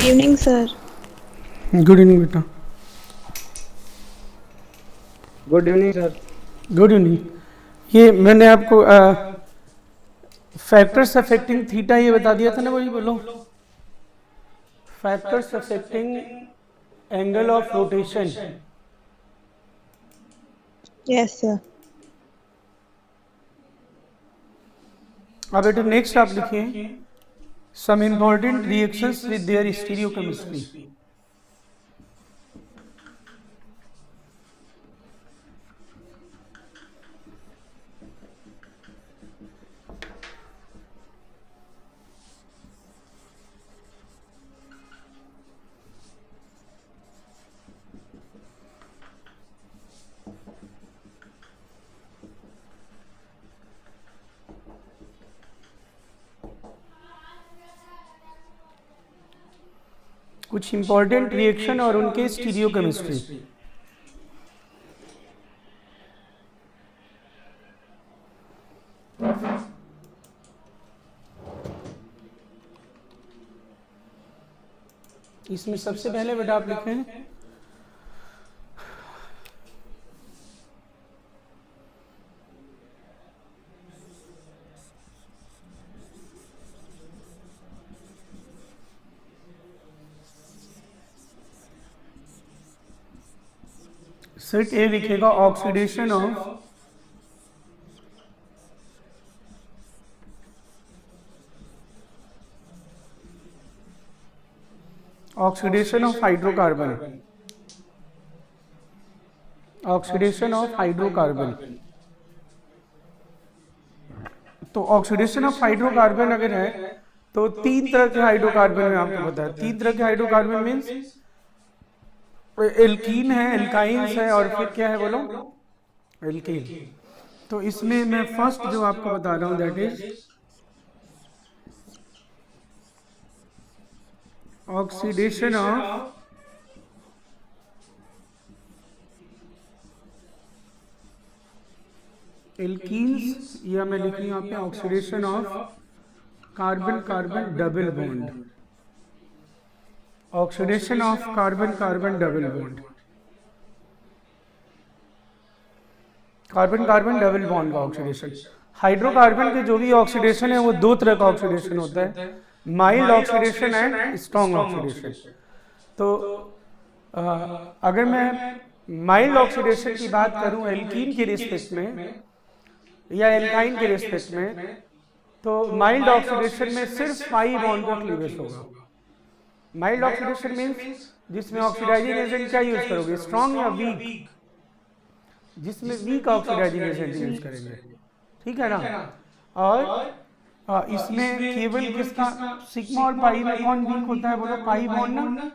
Evening sir. Good evening बेटा। Good evening sir. Good evening. ये मैंने आपको फैक्टर्स अफेक्टिंग थीटा ये बता दिया था ना, वही बोलो। Factors affecting angle of rotation. Yes sir. अब बेटा नेक्स्ट आप लिखिए some important reactions with their stereochemistry. कुछ इंपॉर्टेंट रिएक्शन और उनके स्टीरियोकेमिस्ट्री। इसमें सबसे पहले बेटा आप लिखें सेट ए लिखेगा oxidation of hydrocarbon. Oxidation of hydrocarbon. तो ऑक्सीडेशन ऑफ हाइड्रोकार्बन अगर है तो तीन तरह के हाइड्रोकार्बन में आपको पता है। तीन तरह के हाइड्रोकार्बन मीन्स एल्कीन है, एल्काइंस है, और फिर क्या है बोलो, एल्कीन। तो इसमें मैं फर्स्ट जो आपको बता रहा हूं that is oxidation of alkenes, या मैं लिख रही हूं यहाँ पे oxidation of carbon carbon double bond. Oxidation of carbon carbon double bond. Carbon carbon double bond का ऑक्सीडेशन। हाइड्रोकार्बन के जो भी ऑक्सीडेशन है वो दो तरह का ऑक्सीडेशन होता है, mild oxidation and strong oxidation. तो अगर मैं माइल्ड ऑक्सीडेशन की बात करूं एल्कीन के रिस्पेक्ट में या एल्काइन के रिस्पेक्ट में, तो माइल्ड ऑक्सीडेशन में सिर्फ पाई बॉन्ड का क्लीवेज होगा। माइल्ड ऑक्सीडेशन मीन्स जिसमें ऑक्सीडाइजिंग एजेंट क्या यूज करोगे, स्ट्रॉन्ग या वीक, जिसमें वीक ऑक्सीडाइजिंग एजेंट यूज करेंगे, ठीक है ना। और इसमें केवल किसका, सिग्मा और पाई में कौन वीक होता है बोलो, पाई बॉन्ड ना,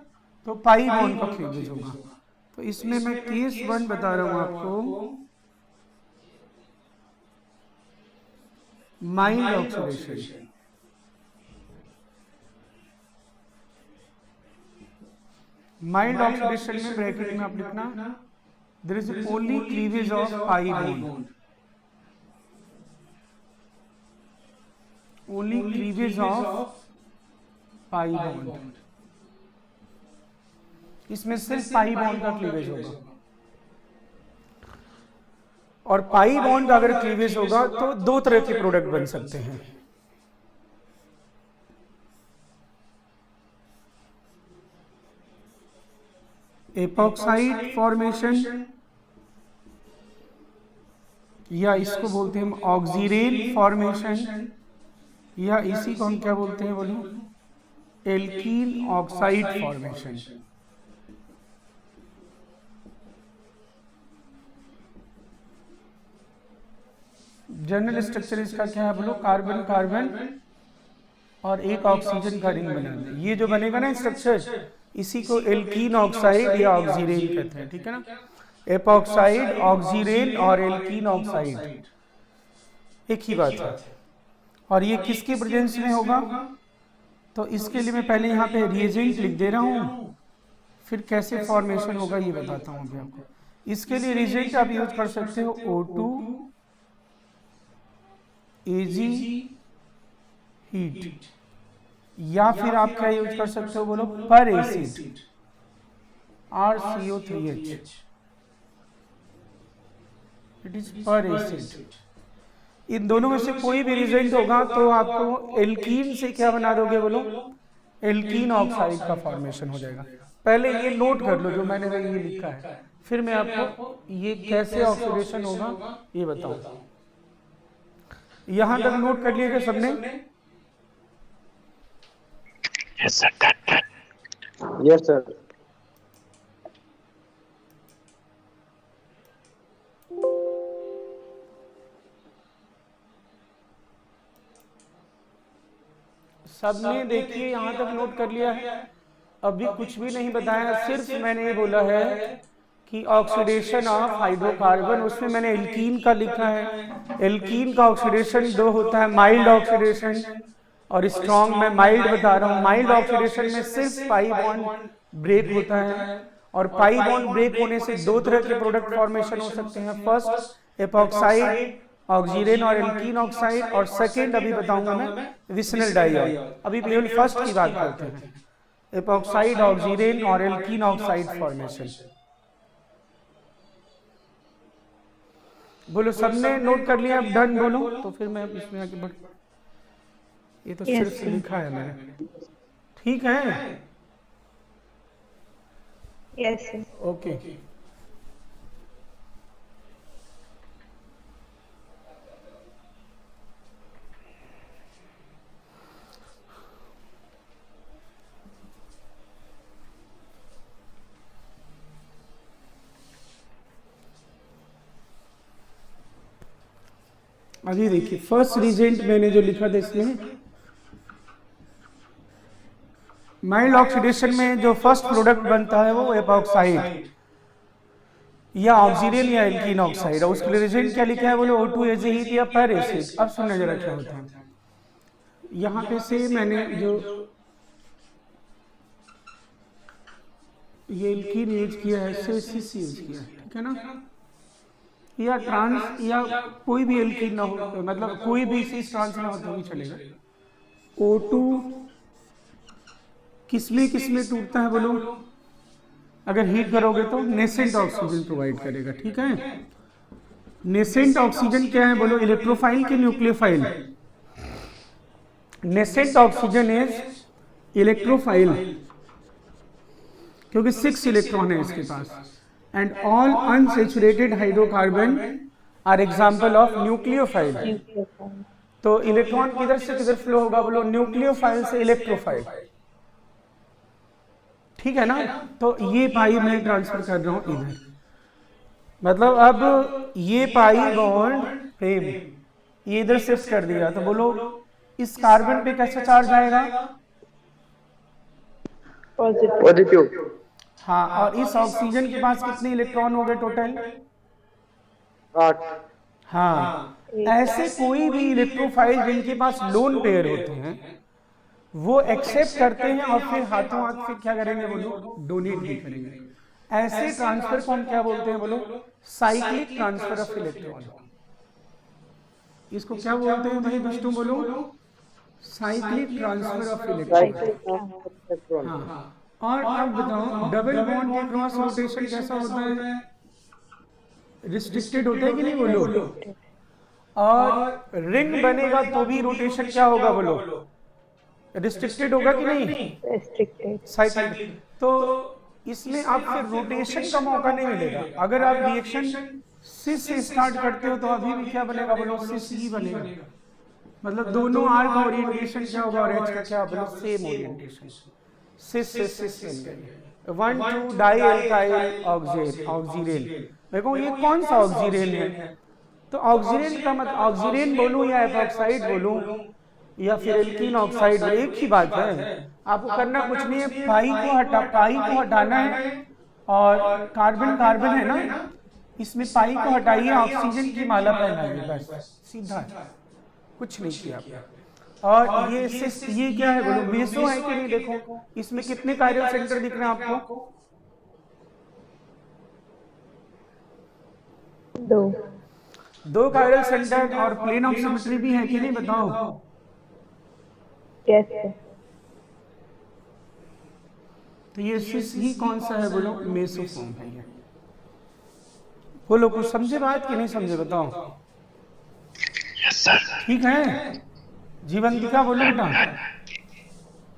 तो पाई बॉन्ड का क्लीवेज होगा। तो इसमें मैं केस 1 बता रहा हूं आपको, माइल्ड ऑक्सीडेशन। माइल्ड ऑक्सीडेशन में ब्रैकेट में आप लिखना there is only cleavage of pi bond, only cleavage of pi bond. इसमें सिर्फ पाई बॉन्ड का क्लीवेज होगा, और पाई बॉन्ड का अगर क्लीवेज होगा तो दो तरह के प्रोडक्ट बन सकते हैं। एपॉक्साइड फॉर्मेशन, या इसको बोलते हैं हम ऑक्सीरेन फॉर्मेशन, या इसी को हम क्या बोलते हैं बोलो, alkene oxide formation. General structure इसका क्या है बोलो, कार्बन कार्बन और एक ऑक्सीजन का रिंग बना दे। ये जो बनेगा ना स्ट्रक्चर, इसी को एल्कीन ऑक्साइड या ऑक्सीरेन कहते हैं, ठीक है ना। एपॉक्साइड, ऑक्सीरेन और एल्कीन ऑक्साइड एक ही बात है। और ये किसके प्रेजेंस में होगा, तो इसके लिए मैं पहले यहाँ पे रिएजेंट लिख दे रहा हूँ, फिर कैसे फॉर्मेशन होगा ये बताता हूँ अभी आपको। इसके लिए रिएजेंट आप यूज कर सकते हो O2 Ag हीट, या फिर आप क्या यूज कर सकते हो बोलो, पर एसिड, RCO3H, इट इज पर एसिड। इन दोनों में से कोई भी रिजल्ट होगा तो आपको एल्कीन से क्या बना दोगे बोलो, एल्कीन ऑक्साइड का फॉर्मेशन हो जाएगा। पहले ये नोट कर लो जो मैंने ये लिखा है, फिर मैं आपको ये कैसे ऑक्सीडेशन होगा ये बताऊं। यहां तक नोट कर लिया सबने? Yes, sir. Yes, sir. सबने देखिए यहाँ तक नोट कर लिया है? अभी कुछ भी नहीं बताया, सिर्फ मैंने ये बोला है कि ऑक्सीडेशन ऑफ हाइड्रोकार्बन, उसमें मैंने एल्कीन का लिखा है। एल्कीन का ऑक्सीडेशन दो होता है, माइल्ड ऑक्सीडेशन और स्ट्रॉन्ग। मैं माइल्ड बता रहा हूँ। माइल्ड ऑक्सीडेशन में सिर्फ पाई बॉन्ड ब्रेक होता है, और पाई बॉन्ड ब्रेक होने से दो तरह के प्रोडक्ट फॉर्मेशन हो सकते हैं। फर्स्ट एपॉक्साइड ऑक्सीजन और एल्कीन ऑक्साइड, और सेकेंड अभी बताऊंगा मैं विसिनल डाइऑल। अभी केवल फर्स्ट की बात करते हैं, एपॉक्साइड ऑक्सीजन और एल्कीन ऑक्साइड फॉर्मेशन। बोलो सबने नोट कर लिया? अब डन बोलो तो फिर मैं इसमें आगे बढ़। ये तो सिर्फ लिखा है मैंने, ठीक है? Yes sir. ओके। अभी देखिए फर्स्ट रिजेंट मैंने जो लिखा था इसमें, माइल्ड ऑक्सीडेशन में जो फर्स्ट प्रोडक्ट बनता है वो एपॉक्साइड या ऑक्सीजन या एल्कीन ऑक्साइड, और उसके लिए रिजेंट क्या लिखा है बोलो, O2 एजेहीट या पर एसिड। अब सुनना जरा क्या होता है। यहाँ पे से मैंने जो ये एल्कीन यूज किया है, CC यूज किया है, ठीक है ना? या ट्रांस या कोई भी एल्कीन ना हो, मतलब कोई भी सिस ट्रांस ना हो तो भी चलेगा। O2 किसमें टूटता है बोलो, अगर हीट करोगे तो नेसेंट ऑक्सीजन प्रोवाइड करेगा, ठीक है? नेसेंट ऑक्सीजन क्या है बोलो, इलेक्ट्रोफाइल के nucleophile? Nascent oxygen is electrophile, क्योंकि 6 इलेक्ट्रॉन है इसके पास। And all unsaturated hydrocarbon are example of nucleophile. तो इलेक्ट्रॉन किधर से किधर फ्लो होगा बोलो, न्यूक्लियोफाइल से इलेक्ट्रोफाइल, ठीक है ना? तो ये पाई मैं ट्रांसफर कर रहा हूं इधर, मतलब अब ये पाई बॉन्ड प्रेम ये इधर शिफ्ट कर दिया, तो बोलो इस कार्बन पे कैसा चार्ज आएगा? पॉजिटिव। हाँ, और इस ऑक्सीजन के पास कितने इलेक्ट्रॉन हो गए टोटल? 8। हाँ, ऐसे कोई भी इलेक्ट्रोफाइल जिनके पास लोन पेयर होते हैं वो एक्सेप्ट करते हैं और फिर हाथों हाथ फिर क्या करेंगे बोलो, डोनेट भी करेंगे। ऐसे ट्रांसफर को हम क्या बोलते हैं बोलो, साइक्लिक ट्रांसफर ऑफ इलेक्ट्रॉन। इसको क्या बोलते हैं भाई बच्चों बोलो, साइक्लिक ट्रांसफर ऑफ इलेक्ट्रॉन। हाँ, और अब बताओ डबल बॉन्ड के क्रॉस रोटेशन कैसा होता है? रिस्ट्रिक्टेड होता है कि नहीं बोलो? और रिंग बनेगा तो भी रोटेशन क्या होगा बोलो, रिस्ट्रिक्टेड होगा कि नहीं? रेस्ट्रिक्टेड। साइक्लिक। तो इसमें आप फिर रोटेशन का मौका नहीं मिलेगा। अगर आप रिएक्शन सिस से स्टार्ट करते हो तो अभी भी क्या बनेगा बोलो, सिस ही बनेगा। मतलब दोनों आर का ओरिएंटेशन क्या होगा और एच का क्या बोलो, सेम ओरिएंटेशन। सिस से सिस बन गई। 1,2 डाई एल्काइल ऑक्सीरेन। देखो ये कौन सा ऑक्सीरेन है? तो ऑक्सीरेन का मतलब ऑक्सीरेन बोलूं या एपॉक्साइड बोलूं या फिर एल्कीन ऑक्साइड, एक ही बात है। आपको करना कुछ नहीं है, पाई को हटाना है, और कार्बन कार्बन है ना, इसमें पाई को हटाइए, ऑक्सीजन की माला पहनाइए, बस सीधा है, कुछ नहीं किया आपने। और ये क्या है बोलो, मेसो है कि नहीं? देखो इसमें कितने कायरल सेंटर दिख रहे हैं आपको? 2 कायरल सेंटर, और प्लेन ऑफ सिमेट्री भी है कि नहीं बताओ? Yes sir. तो ये सिस ही कौन सा है बोलो? मेसोफॉर्म है ये। बोलो कुछ समझे बात कि नहीं समझे बताओ? ठीक है जीवंतिका बोलो बेटा।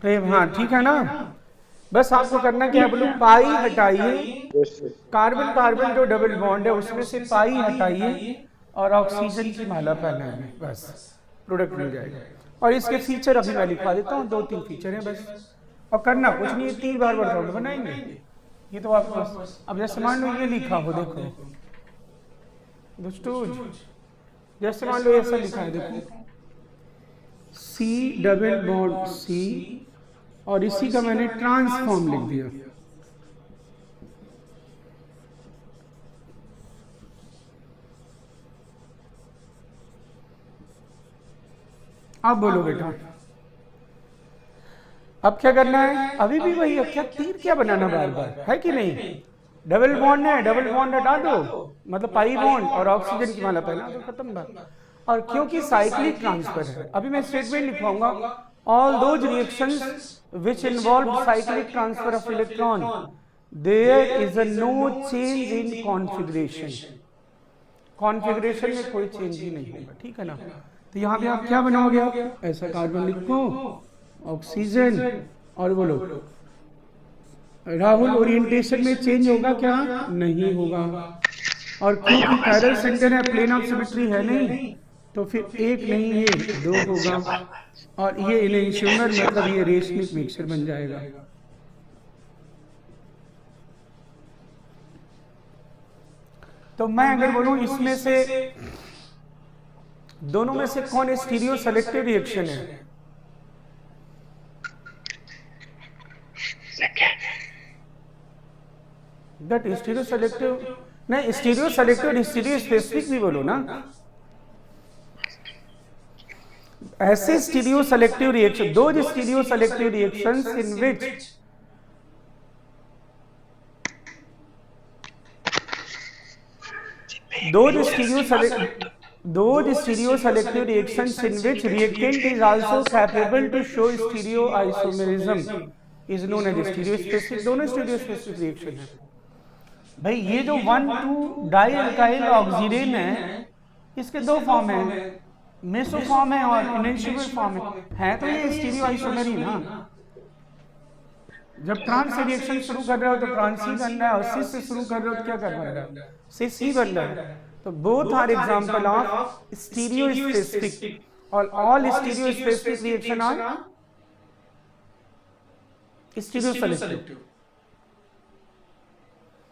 प्रेम हाँ ठीक है ना। बस आपको करना क्या है बोलो, पाई हटाइए, Yes, sir. कार्बन कार्बन जो डबल बॉन्ड है उसमें से पाई हटाइए और ऑक्सीजन की माला पहनाइए, बस प्रोडक्ट मिल जाएगा। और इसके फीचर अभी मैं लिखवा देता हूँ, 2-3 फीचर हैं बस। और करना कुछ नहीं है, 3 बार वर्कआउट बनाएंगे। ये तो आपको अब जैसे मान लो ये लिखा हो, देखो दोस्तों, जैसे मान लो ऐसा लिखा है, देखो सी डबल बॉन्ड सी, और इसी का मैंने ट्रांसफॉर्म लिख दिया। अब बोलो बेटा, अब क्या करना है? अभी भी वही है, क्या तीर क्या बनाना बार बार, है कि नहीं? डबल बॉन्ड है, डबल बॉन्ड हटा दो, मतलब पाई बॉन्ड और ऑक्सीजन की माला पहना दो, खत्म बात। और क्योंकि साइक्लिक ट्रांसफर है, अभी मैं स्टेटमेंट लिखवाऊंगा, all those reactions which involve cyclic transfer of electron there is a no change in configuration. Configuration में कोई चेंज ही नहीं होगा, ठीक है ना। तो यहाँ पे आप क्या बनाओगे? आप ऐसा कार्बन लिखो, ऑक्सीजन, और बोलो राहुल ओरिएंटेशन में चेंज होगा क्या? नहीं होगा। और क्योंकि कायरल सेंटर है, प्लेन ऑफ सिमेट्री है नहीं, तो फिर एक नहीं ये 2 होगा, और ये इनेंशियोमर मतलब ये रेशमिक मिक्सचर बन जाएगा। तो मैं अगर बोलूं इसमें से दोनों में से कौन स्टीरियो सेलेक्टिव रिएक्शन है? दैट स्टीरियो सेलेक्टिव नहीं, स्टीरियो सेलेक्टिव स्टीरियो स्पेसिफिक भी बोलो ना। ऐसे स्टीरियो सेलेक्टिव रिएक्शन, दो stereo selective reactions in which those stereo selective reactions in which reactant is also capable to show stereo isomerism is known as stereo specific। दोनों stereo specific reaction है भाई। ये जो 1,2 डाई अल्काइल ऑक्सीडेन है, इसके 2 form है, मेसोफॉर्म है और इनेंशियल फॉर्म है, तो ये स्टीरियो आइसोमर ही ना। जब ट्रांस से रिएक्शन शुरू कर रहे हो तो ट्रांस ही बन रहा है, और सिस से शुरू कर रहे हो तो क्या कर रहा है? सिस ही बन रहा है। तो both are example of stereospecific, और all stereospecific reaction are stereoselective.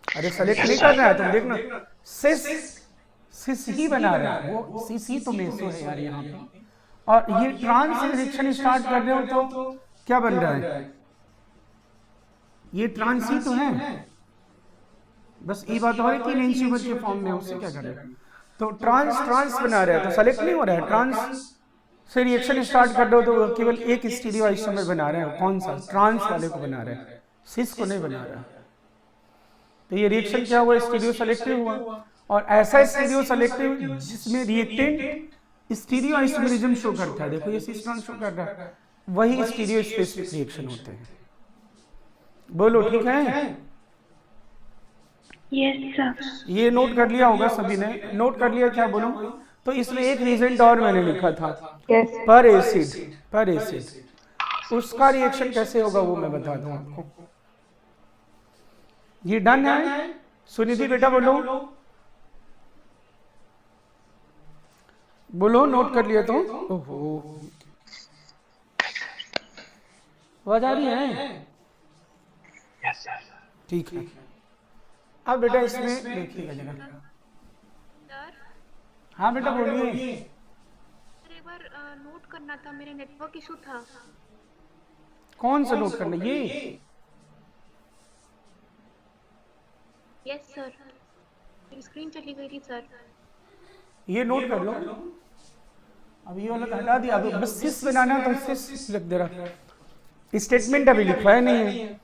अरे सेलेक्ट नहीं कर रहा है, तुम देखना सिस ही बना रहा है, वो सिस ही तो मेसो है यार यहाँ पे। और ये ट्रांस से रिएक्शन स्टार्ट कर रहे हो तो क्या बन रहा है? ये ट्रांस ही तो है, बस ये बात हो रही है कि इनेंशियल के फॉर्म में, उससे क्या करेगा? तो ट्रांस बना रहा है, तो सेलेक्ट नहीं हो रहा है। ट्रांस से रिएक्शन स्टार्ट कर दो तो केवल एक स्टीरियो आइसोमर बना रहे हैं, कौन सा? ट्रांस वाले को बना रहे हैं, सिस को नहीं बना रहा। तो ये रिएक्शन क्या हुआ? स्टीरियो सेलेक्टिव हुआ। और ऐसा स्टीरियो सेलेक्टिव जिसमें रिएक्टेंट स्टीरियो आइसोमरिज्म शो करता है, देखो ये सिस ट्रांस शो कर रहा है, वही स्टीरियो स्पेसिफिक रिएक्शन होते हैं। बोलो ठीक है? Yes sir. ये नोट कर लिया होगा सभी ने, नोट कर लिया क्या बोलो? तो इसमें एक रीजेंट और मैंने लिखा था, यस पर एसिड, उसका रिएक्शन कैसे होगा वो मैं बता दूं आपको। ये डन है? सुनिधि बेटा बोलो, बोलो नोट कर लिया तो? ओहो आवाज आ रही है? Yes, sir. ठीक है। अब बेटा इसमें देखिएगा जरा। सर हाँ बेटा बोलिए। सर एक बार नोट करना था, मेरे नेटवर्क इशू था। कौन सा नोट करना? ये यस सर, मेरी स्क्रीन चली गई थी सर। ये नोट कर लो। अब ये वाला तो हटा दिया, अब बस सिस बनाना तो सिस लिख दे रहा। स्टेटमेंट अभी लिखवाया नहीं है।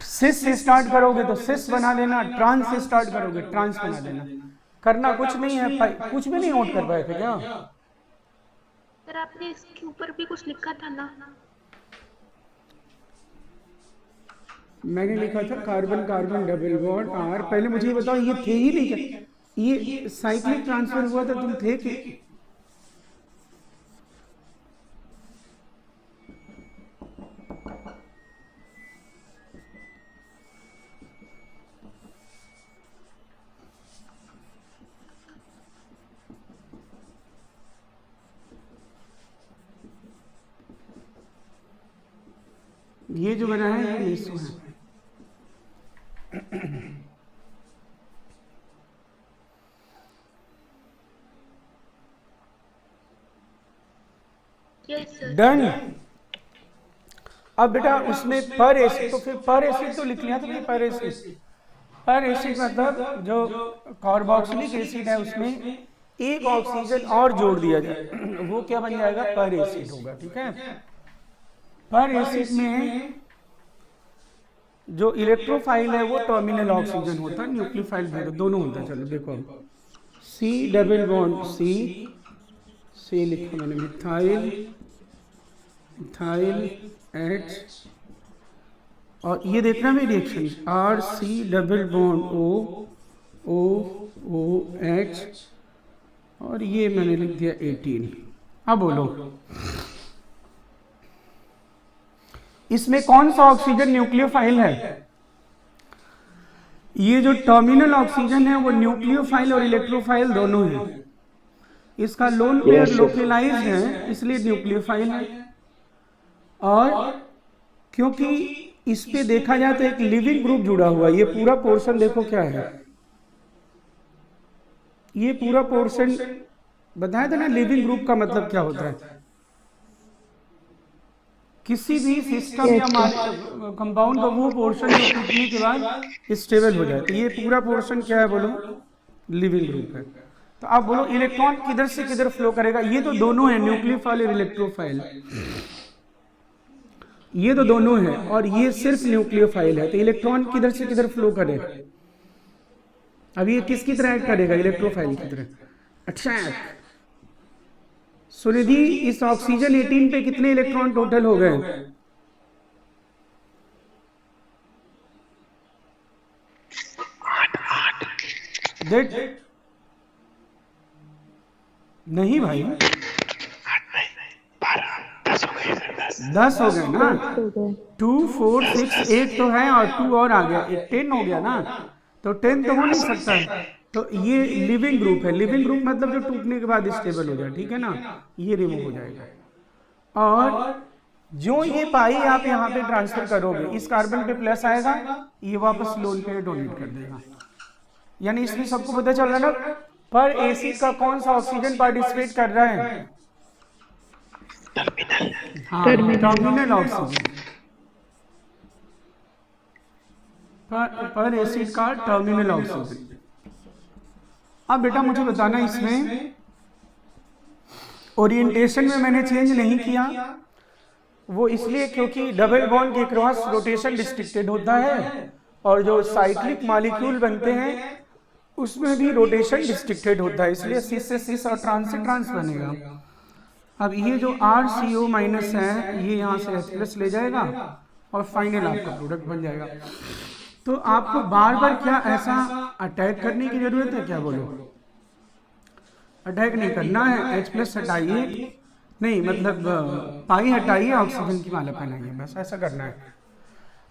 सिस से स्टार्ट करोगे तो सिस बना लेना, ट्रांस से स्टार्ट करोगे ट्रांस बना लेना। करना कुछ नहीं है, कुछ भी नहीं नोट कर पाए थे क्या? सर आपने इसके ऊपर भी कुछ लिखा था ना? मैंने लिखा था carbon carbon double bond R। पहले मुझे ये बताओ, ये थे ही नहीं क्या? ये साइक्लिक ट्रांसफर हुआ था, तुम थे कि? ये जो बना है ये मीसो है। Yes sir. डन। अब बेटा उसमें पर एसिड, तो फिर पर एसिड तो लिख लिया तुमने, पर एसिड। पर एसिड मतलब जो कार्बोक्सिलिक एसिड है उसमें एक ऑक्सीजन और जोड़ दिया जाए वो क्या बन जाएगा? पर एसिड होगा। ठीक है, पर एसिड में जो इलेक्ट्रोफाइल है वो टर्मिनल ऑक्सीजन होता है, न्यूक्लियोफाइल दोनों होता है। चलो देखो, C डबल बॉन्ड C लिखा मैंने, मिथाइल H, और ये देखना मेरी reaction RC double bond OH, और ये मैंने लिख दिया 18। अब बोलो इसमें कौन सा ऑक्सीजन न्यूक्लियोफाइल है? ये जो टर्मिनल ऑक्सीजन है वो न्यूक्लियोफाइल और इलेक्ट्रोफाइल दोनों है। इसका लोन पेयर लोकलाइज है इसलिए न्यूक्लियोफाइल है, और क्योंकि इस पे देखा जाए तो एक लिविंग ग्रुप जुड़ा हुआ है। ये पूरा पोर्शन देखो क्या है, ये पूरा पोर्शन बताया था ना, लिविंग ग्रुप का मतलब क्या होता है? किसी भी सिस्टम या कंपाउंड का वो पोर्शन जो टूटने के बाद स्टेबल हो जाए, तो ये पूरा पोर्शन क्या है बोलो? लिविंग ग्रुप है। तो आप बोलो इलेक्ट्रॉन किधर से किधर फ्लो करेगा? ये तो दोनों है, न्यूक्लियोफाइल और इलेक्ट्रोफाइल, ये तो दोनों है, और ये सिर्फ न्यूक्लियोफाइल है। तो इलेक्ट्रॉन किधर से किधर फ्लो करे? अब ये किसकी तरह ऐड करेगा? इलेक्ट्रोफाइल की तरह। अच्छा सुनिधि, इस ऑक्सीजन 18 पे कितने इलेक्ट्रॉन टोटल हो गए? देख नहीं भाई, 10 हो गए ना। 2 4 6 8 तो है, और 2 और आ गया, 10 हो गया ना। तो 10 तो हो नहीं सकता है। तो ये लिविंग ग्रुप है। लिविंग ग्रुप मतलब जो टूटने के बाद स्टेबल हो जाए, ठीक है ना, ये रिमूव हो जाएगा। और जो ये पाई आप यहाँ पे ट्रांसफर करोगे, इस कार्बन पे प्लस आएगा, ये वापस लोन पे डोनेट कर देगा। यानी इसमें सबको पता चल रहा है ना, पर एसिड का कौन सा ऑक्सीजन पार्टिसिपेट कर रहा है? हाँ, टर्मिनल ऑक्सीजन। पर एसिड का टर्मिनल ऑक्सीजन। अब बेटा मुझे बताना, इसमें ओरिएंटेशन में मैंने चेंज नहीं किया, वो इसलिए क्योंकि डबल बॉन्ड के क्रॉस रोटेशन रिस्ट्रिक्टेड होता है, और जो साइक्लिक मॉलिक्यूल बनते हैं उसमें भी रोटेशन रिस्ट्रिक्टेड होता है, इसलिए सिस से सिस और ट्रांस से ट्रांस बनेगा। अब ये जो RCO माइनस है ये यहाँ से H+ ले जाएगा, और फाइनल आपका प्रोडक्ट बन जाएगा। तो आपको बार बार क्या ऐसा अटैक करने की जरूरत है क्या? बोलो, अटैक नहीं करना है। H+ हटाइए, नहीं मतलब पाई हटाइए, ऑक्सीजन की माला पहनाइए, बस ऐसा करना है।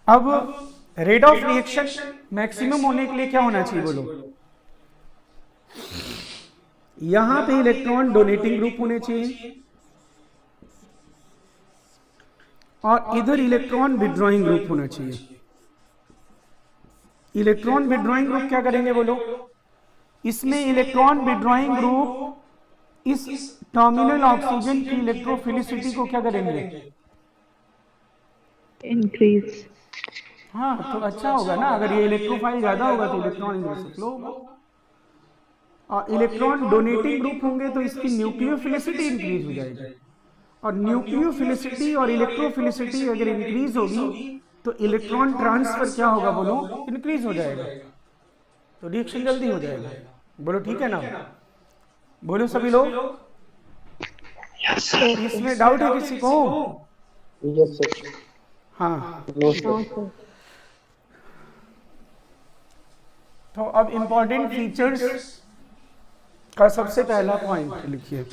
अब रेट ऑफ रिएक्शन मैक्सिमम होने के लिए क्या होना चाहिए बोलो? यहां पे इलेक्ट्रॉन डोनेटिंग ग्रुप होने चाहिए, और इधर इलेक्ट्रॉन विड्रॉइंग ग्रुप होना चाहिए। इलेक्ट्रॉन विड्रॉइंग ग्रुप क्या करेंगे बोलो? इसमें इलेक्ट्रॉन विड्रॉइंग ग्रुप इस टर्मिनल ऑक्सीजन की इलेक्ट्रोफिलिसिटी को क्या करेंगे? इंक्रीज। हाँ, तो अच्छा होगा ना, अगर ये इलेक्ट्रोफाइल ज्यादा होगा तो इलेक्ट्रॉन इधर से फ्लो होगा, और इलेक्ट्रॉन डोनेटिंग ग्रुप होंगे तो इसकी न्यूक्लियोफिलिसिटी इंक्रीज हो जाएगी, और न्यूक्लियोफिलिसिटी और इलेक्ट्रोफिलिसिटी अगर इंक्रीज होगी तो इलेक्ट्रॉन ट्रांसफर क्या होगा बोलो? इंक्रीज हो जाएगा, तो रिएक्शन जल्दी हो जाएगा। बोलो ठीक है ना? बोलो सभी लोग। इसमें डाउट है किसी को? Yes sir. हाँ, नो सर। तो अब इंपॉर्टेंट फीचर्स का सबसे पहला पॉइंट लिखिए।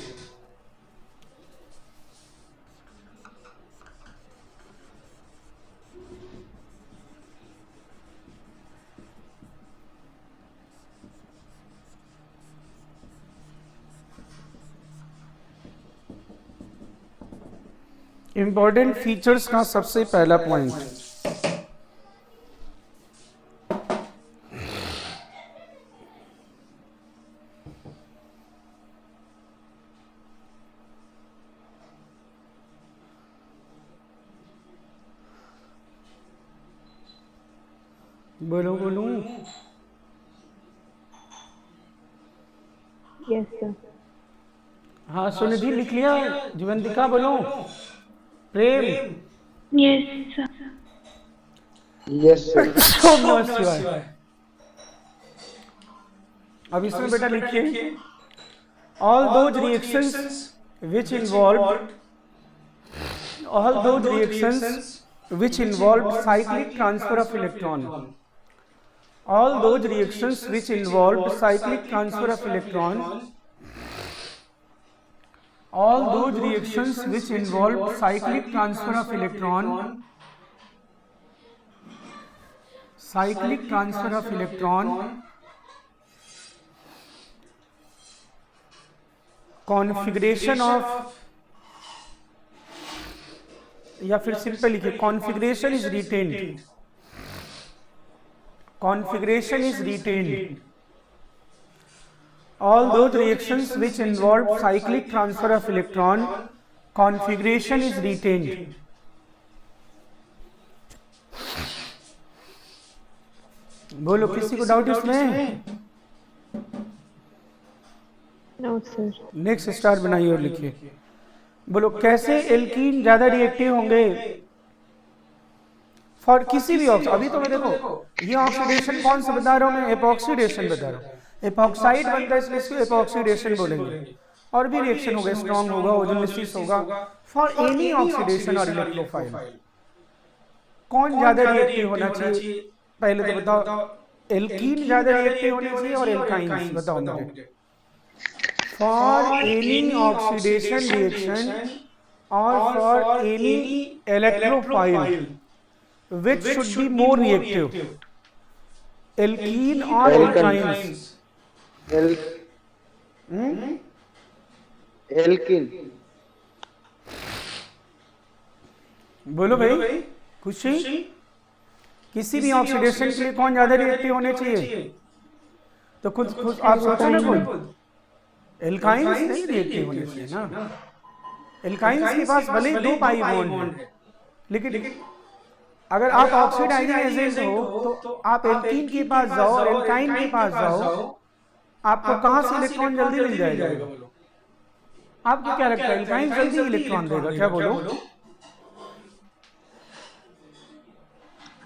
इंपॉर्टेंट फीचर्स का सबसे पहला पॉइंट, बोलो बोलो। Yes, sir. हाँ सुनिधि लिख लिया, जीवंतिका बोलो, प्रेम, Yes, sir. Yes, sir. ओम नमः शिवाय। अब इसमें बेटा लिखिए, all those reactions which involved cyclic transfer of electron, all those reactions which involved cyclic transfer of electron, all those reactions which involved cyclic transfer of electron, cyclic transfer of electron, configuration of, या फिर simple लिखिए, configuration is retained, configuration is retained, all those reactions which involve cyclic transfer of electron, configuration is retained. बोलो, किसी को doubt इसमें? No, sir. Next star बनाइए और लिखिए। बोलो, कैसे एल्कीन ज्यादा रिएक्टिव होंगे फॉर किसी भी ऑक्सीडेशन? अभी तो मैं देखो ये ऑक्सीडेशन कौन सा बता रहा हूं मैं, एपॉक्सीडेशन बता रहा हूं। एपॉक्साइड बनता है इसलिए इसको एपॉक्सीडेशन बोलेंगे। और भी रिएक्शन होगा, स्ट्रॉन्ग होगा, ओजोलिसिस होगा। फॉर एनी ऑक्सीडेशन और इलेक्ट्रोफाइल कौन ज्यादा रिएक्टिव होना चाहिए? पहले तो बताओ, एल्कीन ज्यादा रिएक्टिव होने चाहिए और एल्काइंस? बताओ मुझे। फॉर एनी ऑक्सीडेशन रिएक्शन और for any electrophile which should be more reactive, alkene or alkynes? Alkene. बोलो भाई, खुशी, किसी भी ऑक्सीडेशन के लिए कौन ज्यादा रिएक्टिव होने चाहिए? तो खुद आप सोचो ना, खुद एल्काइंस नहीं रिएक्टिव होने चाहिए ना। एल्काइंस के पास भले 2 पाई बॉन्ड है, लेकिन अगर आप ऑक्सीडाइजिंग एजेंट हो तो आप एल्कीन के पास जाओ और एल्काइन के पास जाओ, आपको कहां से इलेक्ट्रॉन जल्दी मिल जाएगा? आपको क्या लगता है, एल्काइन जल्दी इलेक्ट्रॉन देगा क्या? बोलो,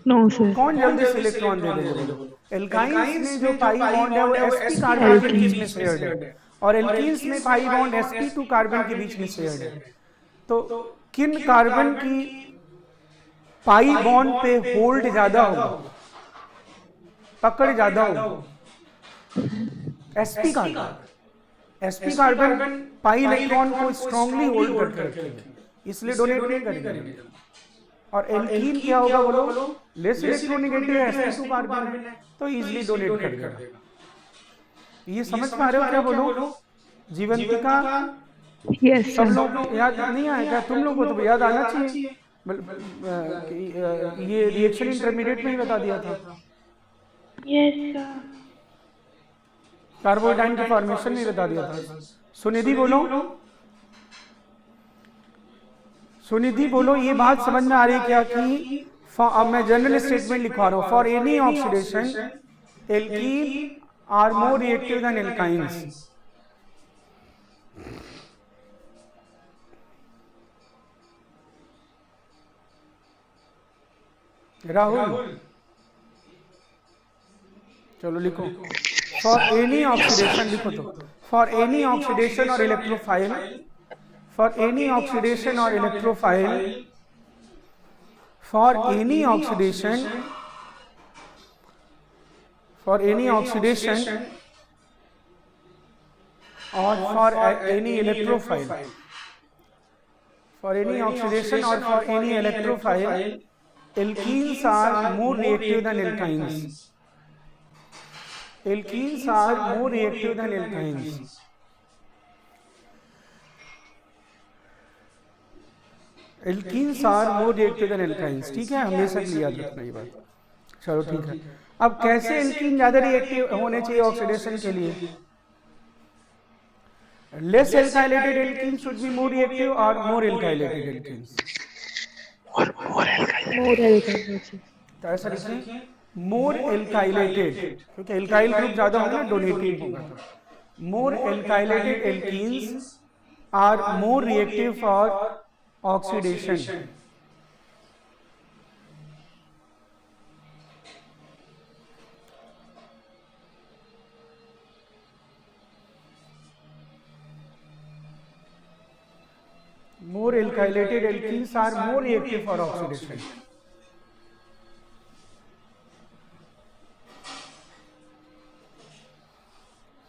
No, sir. कौन जल्दी से इलेक्ट्रॉन दे देगा? एल्काइंस में जो पाई बॉन्ड है वो sp कार्बन के बीच में शेयर्ड है, और एल्कीन्स में पाई बॉन्ड sp2 कार्बन के बीच में शेयर्ड है। तो किन कार्बन की पाई बॉन्ड पे होल्ड ज्यादा होगा, पकड़ ज्यादा होगा? sp carbon. sp carbon pi electron को स्ट्रांगली होल्ड करके रखेगा, इसलिए डोनेट नहीं करेगा। और एल्कीन क्या होगा बोलो? लेस इलेक्ट्रोनेगेटिव है, sp2 कार्बन है, तो इजीली डोनेट कर देगा। ये समझ पा रहे हो क्या? बोलो जीवंतिका, Yes, सब sir. लोग को याद नहीं आएगा, तुम लोग को तो याद आना चाहिए। ये रिएक्शन इंटरमीडिएट में ही बता दिया था, Yes, sir. कार्बोडाइन की फॉर्मेशन में बता दिया था। सुनिधि बोलो, सुनिधि बोलो, ये बात समझ में आ रही है क्या कि अब मैं जनरल स्टेटमेंट लिखवा रहा हूं, for any oxidation alkene are more reactive than alkynes. Rahul चलो लिखो, फॉर एनी ऑक्सीडेशन लिखो, तो फॉर एनी ऑक्सीडेशन और इलेक्ट्रोफाइल, फॉर एनी ऑक्सीडेशन और electrophile, for any oxidation, for any oxidation or for any electrophile, for any oxidation or for any electrophile, alkenes are more reactive than alkynes. Alkenes are more reactive than alkynes. Alkenes are more reactive than alkynes. ठीक है, हमेशा के लिए याद रखना ये बात. चलो ठीक है. अब कैसे एल्कीन ज्यादा रिएक्टिव होने चाहिए ऑक्सीडेशन के लिए? Less alkylated alkene should be more reactive और मोर एल्काइलेटेड एल्कीन्स मोर एल्काइलेटेड. तो ऐसा लिखें, मोर एल्काइलेटेड, क्योंकि एल्काइल ग्रुप ज्यादा होगा ना, डोनेटिंग होगा. तो more alkylated alkenes are more reactive for oxidation. More alkylated alkenes are more reactive for oxidation.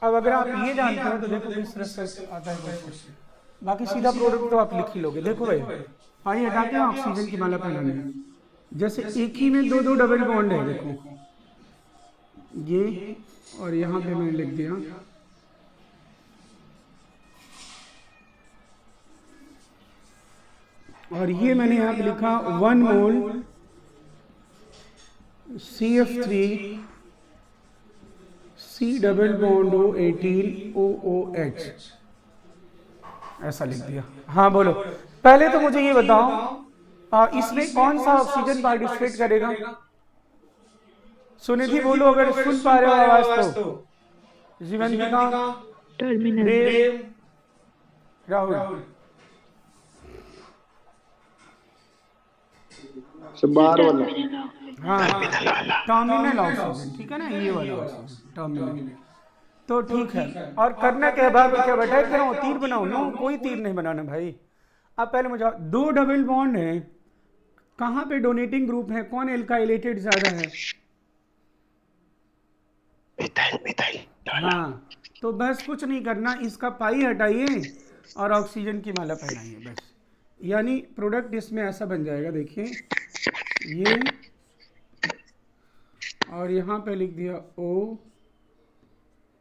अब अगर आप ये जानते हो तो देखो किस तरह से आता है क्वेश्चन. बाकी सीधा प्रोडक्ट तो आप लिख ही लोगे. देखो भाई, पानी हटा के ऑक्सीजन की माला पहनानी है. जैसे एक ही में दो डबल बॉन्ड है, देखो ये, और यहाँ पे मैंने लिख दिया और ये मैंने यहाँ पे लिखा 1 मोल CF3 C double bond O18 OOH, ऐसा लिख दिया. हाँ बोलो, पहले तो मुझे ये बताओ इसमें कौन सा ऑक्सीजन पार्टिसिपेट करेगा? सुनिधि बोलो अगर सुन पा रहे हो आवाज तो. जीवंतिका, टर्मिनल. देव, राहुल. बाहर वाला. हाँ, टर्मिनल ऑक्सीजन. ठीक है ना, ये वाला ऑक्सीजन टर्मिनल. तो ठीक है. और करना क्या है? क्या बैठा करो, तीर बनाओ. नो, कोई तीर नहीं बनाना भाई. अब पहले मुझे दो डबल बॉन्ड है, कहाँ पे डोनेटिंग ग्रुप है? कौन एल्काइलेटेड ज्यादा है? मिथाइल. हाँ, तो बस कुछ नहीं करना, इसका पाई हटाइए और ऑक्सीजन की माला पहनाइए बस. यानी प्रोडक्ट इसमें ऐसा बन जाएगा. देखिए ये, और यहाँ पे लिख दिया O,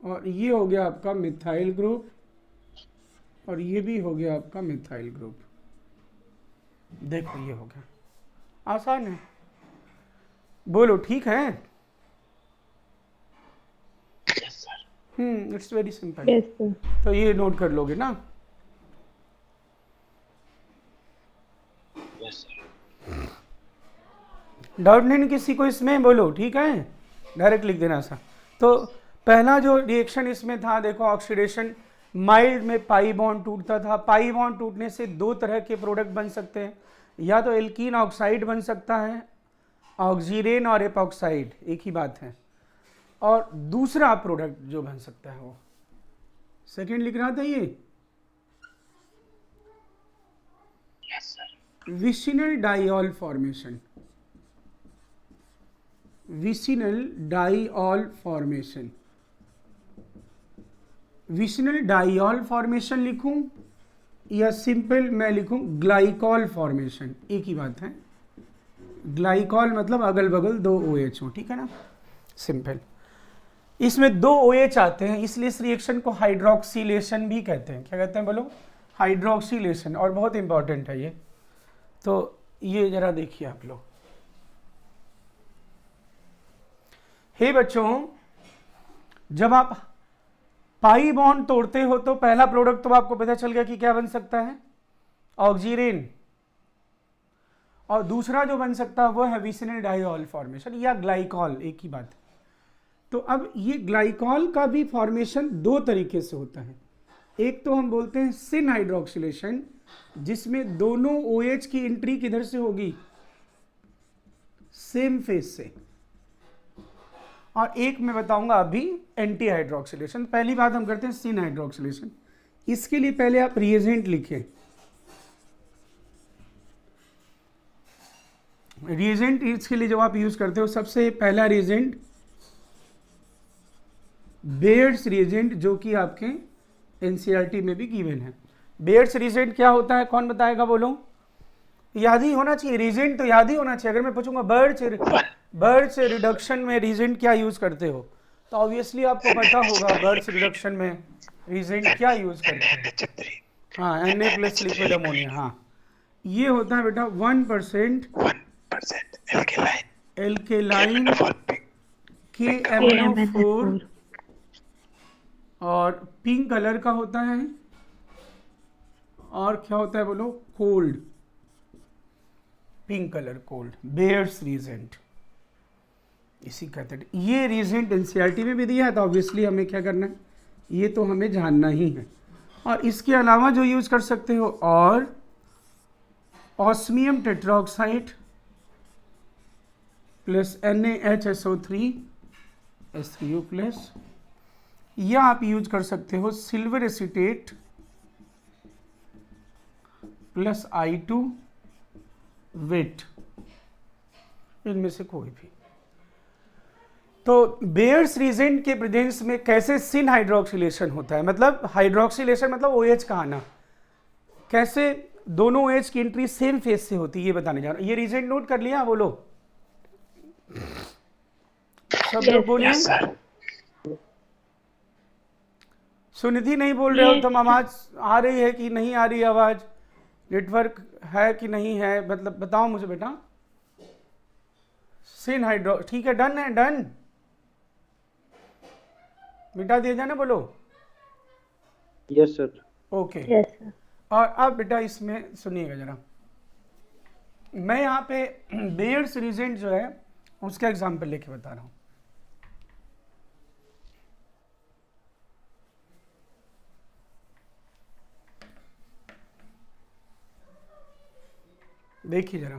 और ये हो गया आपका मिथाइल ग्रुप, और ये भी हो गया आपका मिथाइल ग्रुप. देखो ये हो गया. आसान है, बोलो ठीक है. It's very simple. Yes sir. तो ये नोट कर लोगे ना. डाउट नहीं किसी को इसमें? बोलो ठीक है, डायरेक्ट लिख देना सा. तो पहला जो रिएक्शन इसमें था, देखो ऑक्सीडेशन, माइल्ड में पाई बॉन्ड टूटता था. पाई बॉन्ड टूटने से दो तरह के प्रोडक्ट बन सकते हैं, या तो एल्कीन ऑक्साइड बन सकता है, ऑक्सीरेन और एपॉक्साइड एक ही बात है. और दूसरा प्रोडक्ट जो बन सकता है वो सेकेंड लिख रहा था ये vicinal diol formation. Vicinal diol formation. Vicinal diol formation लिखूं या सिंपल मैं लिखूं ग्लाइकॉल फॉर्मेशन? एक ही बात है. ग्लाइकॉल मतलब अगल बगल दो OH हो. ठीक है ना, सिंपल. इसमें दो OH आते हैं, इसलिए इस रिएक्शन को हाइड्रोक्सिलेशन भी कहते हैं. क्या कहते हैं बोलो? हाइड्रोक्सिलेशन. और बहुत इंपॉर्टेंट है ये. तो ये जरा देखिए आप लोग. हे बच्चों, जब आप पाई बॉन्ड तोड़ते हो तो पहला प्रोडक्ट तो आपको पता चल गया कि क्या बन सकता है, ऑक्सीरेन. और दूसरा जो बन सकता है वो है विसिनल डाइऑल फॉर्मेशन या ग्लाइकॉल, एक ही बात है. तो अब ये ग्लाइकॉल का भी फॉर्मेशन दो तरीके से होता है. एक तो हम बोलते हैं सिन हाइड्रोक्सिलेशन, जिसमें दोनों OH की एंट्री किधर से होगी, सेम फेस से. और एक मैं बताऊंगा अभी एंटी हाइड्रोक्सिलेशन. पहली बात हम करते हैं सिन हाइड्रोक्सिलेशन. इसके लिए पहले आप रिएजेंट लिखें. रिएजेंट इसके लिए जो आप यूज करते हो, सबसे पहला रिएजेंट बेयर्स रिएजेंट जो कि आपके एनसीईआरटी में भी गिवन है। बेयर्स रिएजेंट क्या होता है, कौन बताएगा, बोलो। याद ही होना चाहिए, रिएजेंट तो याद ही होना चाहिए। अगर मैं पूछूंगा बर्ड्स रिडक्शन में रिएजेंट क्या यूज करते हो, तो ऑब्वियसली आपको पता होगा बर्ड्स रिडक्शन में रिएजेंट क्या यूज करते हैं। हाँ, Na प्लस लिक्विड अमोनिया। हाँ, ये होता है बेटा 1% एल्केलाइन KMnO4 और पिंक कलर का होता है। और क्या होता है बोलो, cold, pink colour cold, Baeyer's reagent इसी कहते हैं। ये रीजेंट एनसीईआरटी में भी दिया है, तो ऑब्वियसली हमें क्या करना है, ये तो हमें जानना ही है। और इसके अलावा जो यूज कर सकते हो, और osmium tetroxide plus NaHSO3 H3O plus, या आप यूज कर सकते हो silver acetate plus I2 wait, इनमें से कोई भी। तो बेयर्स रीजेंट के प्रेजेंस में कैसे सिन हाइड्रोक्सिलेशन होता है, मतलब हाइड्रोक्सिलेशन मतलब OH का आना, कैसे दोनों OH की एंट्री सेम फेज से होती है, ये बताने जा रहा हूं। ये रीजेंट नोट कर लिया, बोलो सब लोग बोलिए। सुनिधि नहीं बोल रहे हो तुम, आवाज आ रही है कि नहीं आ रही आवाज, नेटवर्क है कि नहीं है, मतलब बताओ मुझे बेटा। सिन हाइड्रो, ठीक है, डन है, डन, मिटा दिया जाए ना, बोलो। Yes sir. Okay, yes sir. और अब बेटा इसमें सुनिएगा जरा, मैं यहाँ पे बेयर्स रीजेंट जो है उसका एग्जाम्पल लेके बता रहा हूँ। देखिए जरा,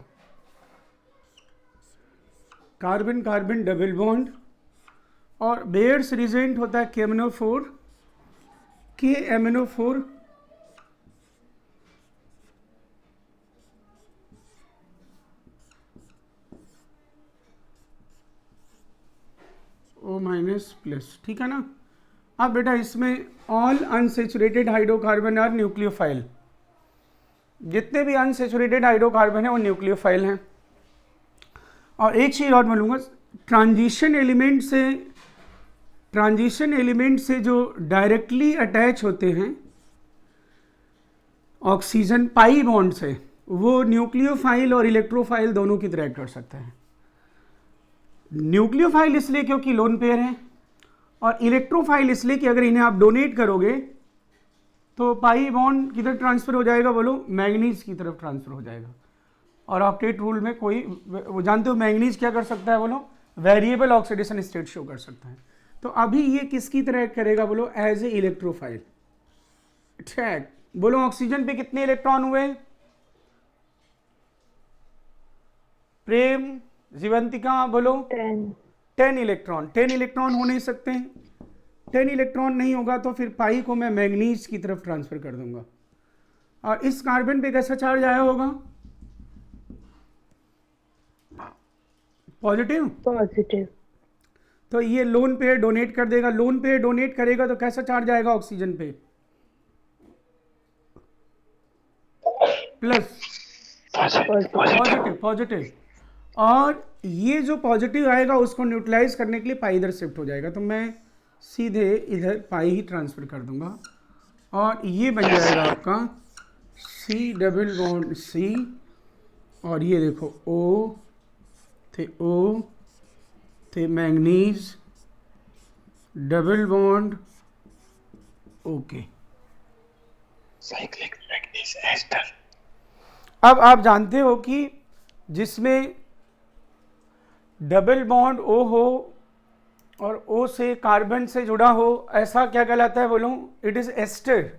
कार्बन कार्बन डबल बॉन्ड, और बेयर्स रीजेंट होता है KMnO4 O माइनस प्लस, ठीक है ना। अब बेटा इसमें all unsaturated hydrocarbon are nucleophile, जितने भी अनसेचुरेटेड हाइड्रोकार्बन है वो न्यूक्लियोफाइल हैं। और एक चीज और बोलूँगा, ट्रांजिशन एलिमेंट से जो डायरेक्टली अटैच होते हैं ऑक्सीजन पाई बॉन्ड से, वो न्यूक्लियोफाइल और इलेक्ट्रोफाइल दोनों की तरह कर सकते हैं। न्यूक्लियोफाइल इसलिए क्योंकि लोन पेयर है, और इलेक्ट्रोफाइल इसलिए कि अगर इन्हें आप डोनेट करोगे तो पाई बॉन्ड किधर ट्रांसफर हो जाएगा, बोलो, मैग्नीज की तरफ ट्रांसफर हो जाएगा। और ऑक्टेट रूल में कोई, वो जानते हो मैग्नीज क्या कर सकता है, बोलो, वेरिएबल ऑक्सीडेशन स्टेट शो कर सकता है। तो अभी ये किसकी तरह करेगा, बोलो, एज ए इलेक्ट्रोफाइल। ठीक, बोलो ऑक्सीजन पे कितने इलेक्ट्रॉन हुए, प्रेम, जीवंतिका, बोलो 10 इलेक्ट्रॉन। 10 इलेक्ट्रॉन हो नहीं सकते, 10 इलेक्ट्रॉन नहीं होगा तो फिर पाई को मैं मैग्नीज की तरफ ट्रांसफर कर दूंगा। और इस कार्बन पे कैसा चार्ज आया होगा, पॉजिटिव। तो ये लोन पेयर डोनेट कर देगा, लोन पेयर डोनेट करेगा तो कैसा चार्ज आएगा ऑक्सीजन पे, प्लस, पॉजिटिव। और ये जो पॉजिटिव आएगा उसको न्यूट्रलाइज करने के लिए पाई इधर शिफ्ट हो जाएगा, तो मैं सीधे इधर पाई ही ट्रांसफर कर दूंगा, और ये बन जाएगा आपका C डबल बॉन्ड C, और ये देखो O थे manganese double bond okay, cyclic manganese ester. अब आप जानते हो कि जिसमें डबल बॉन्ड O हो और O से कार्बन से जुड़ा हो, ऐसा क्या कहलाता है, बोलो, इट इज एस्टर।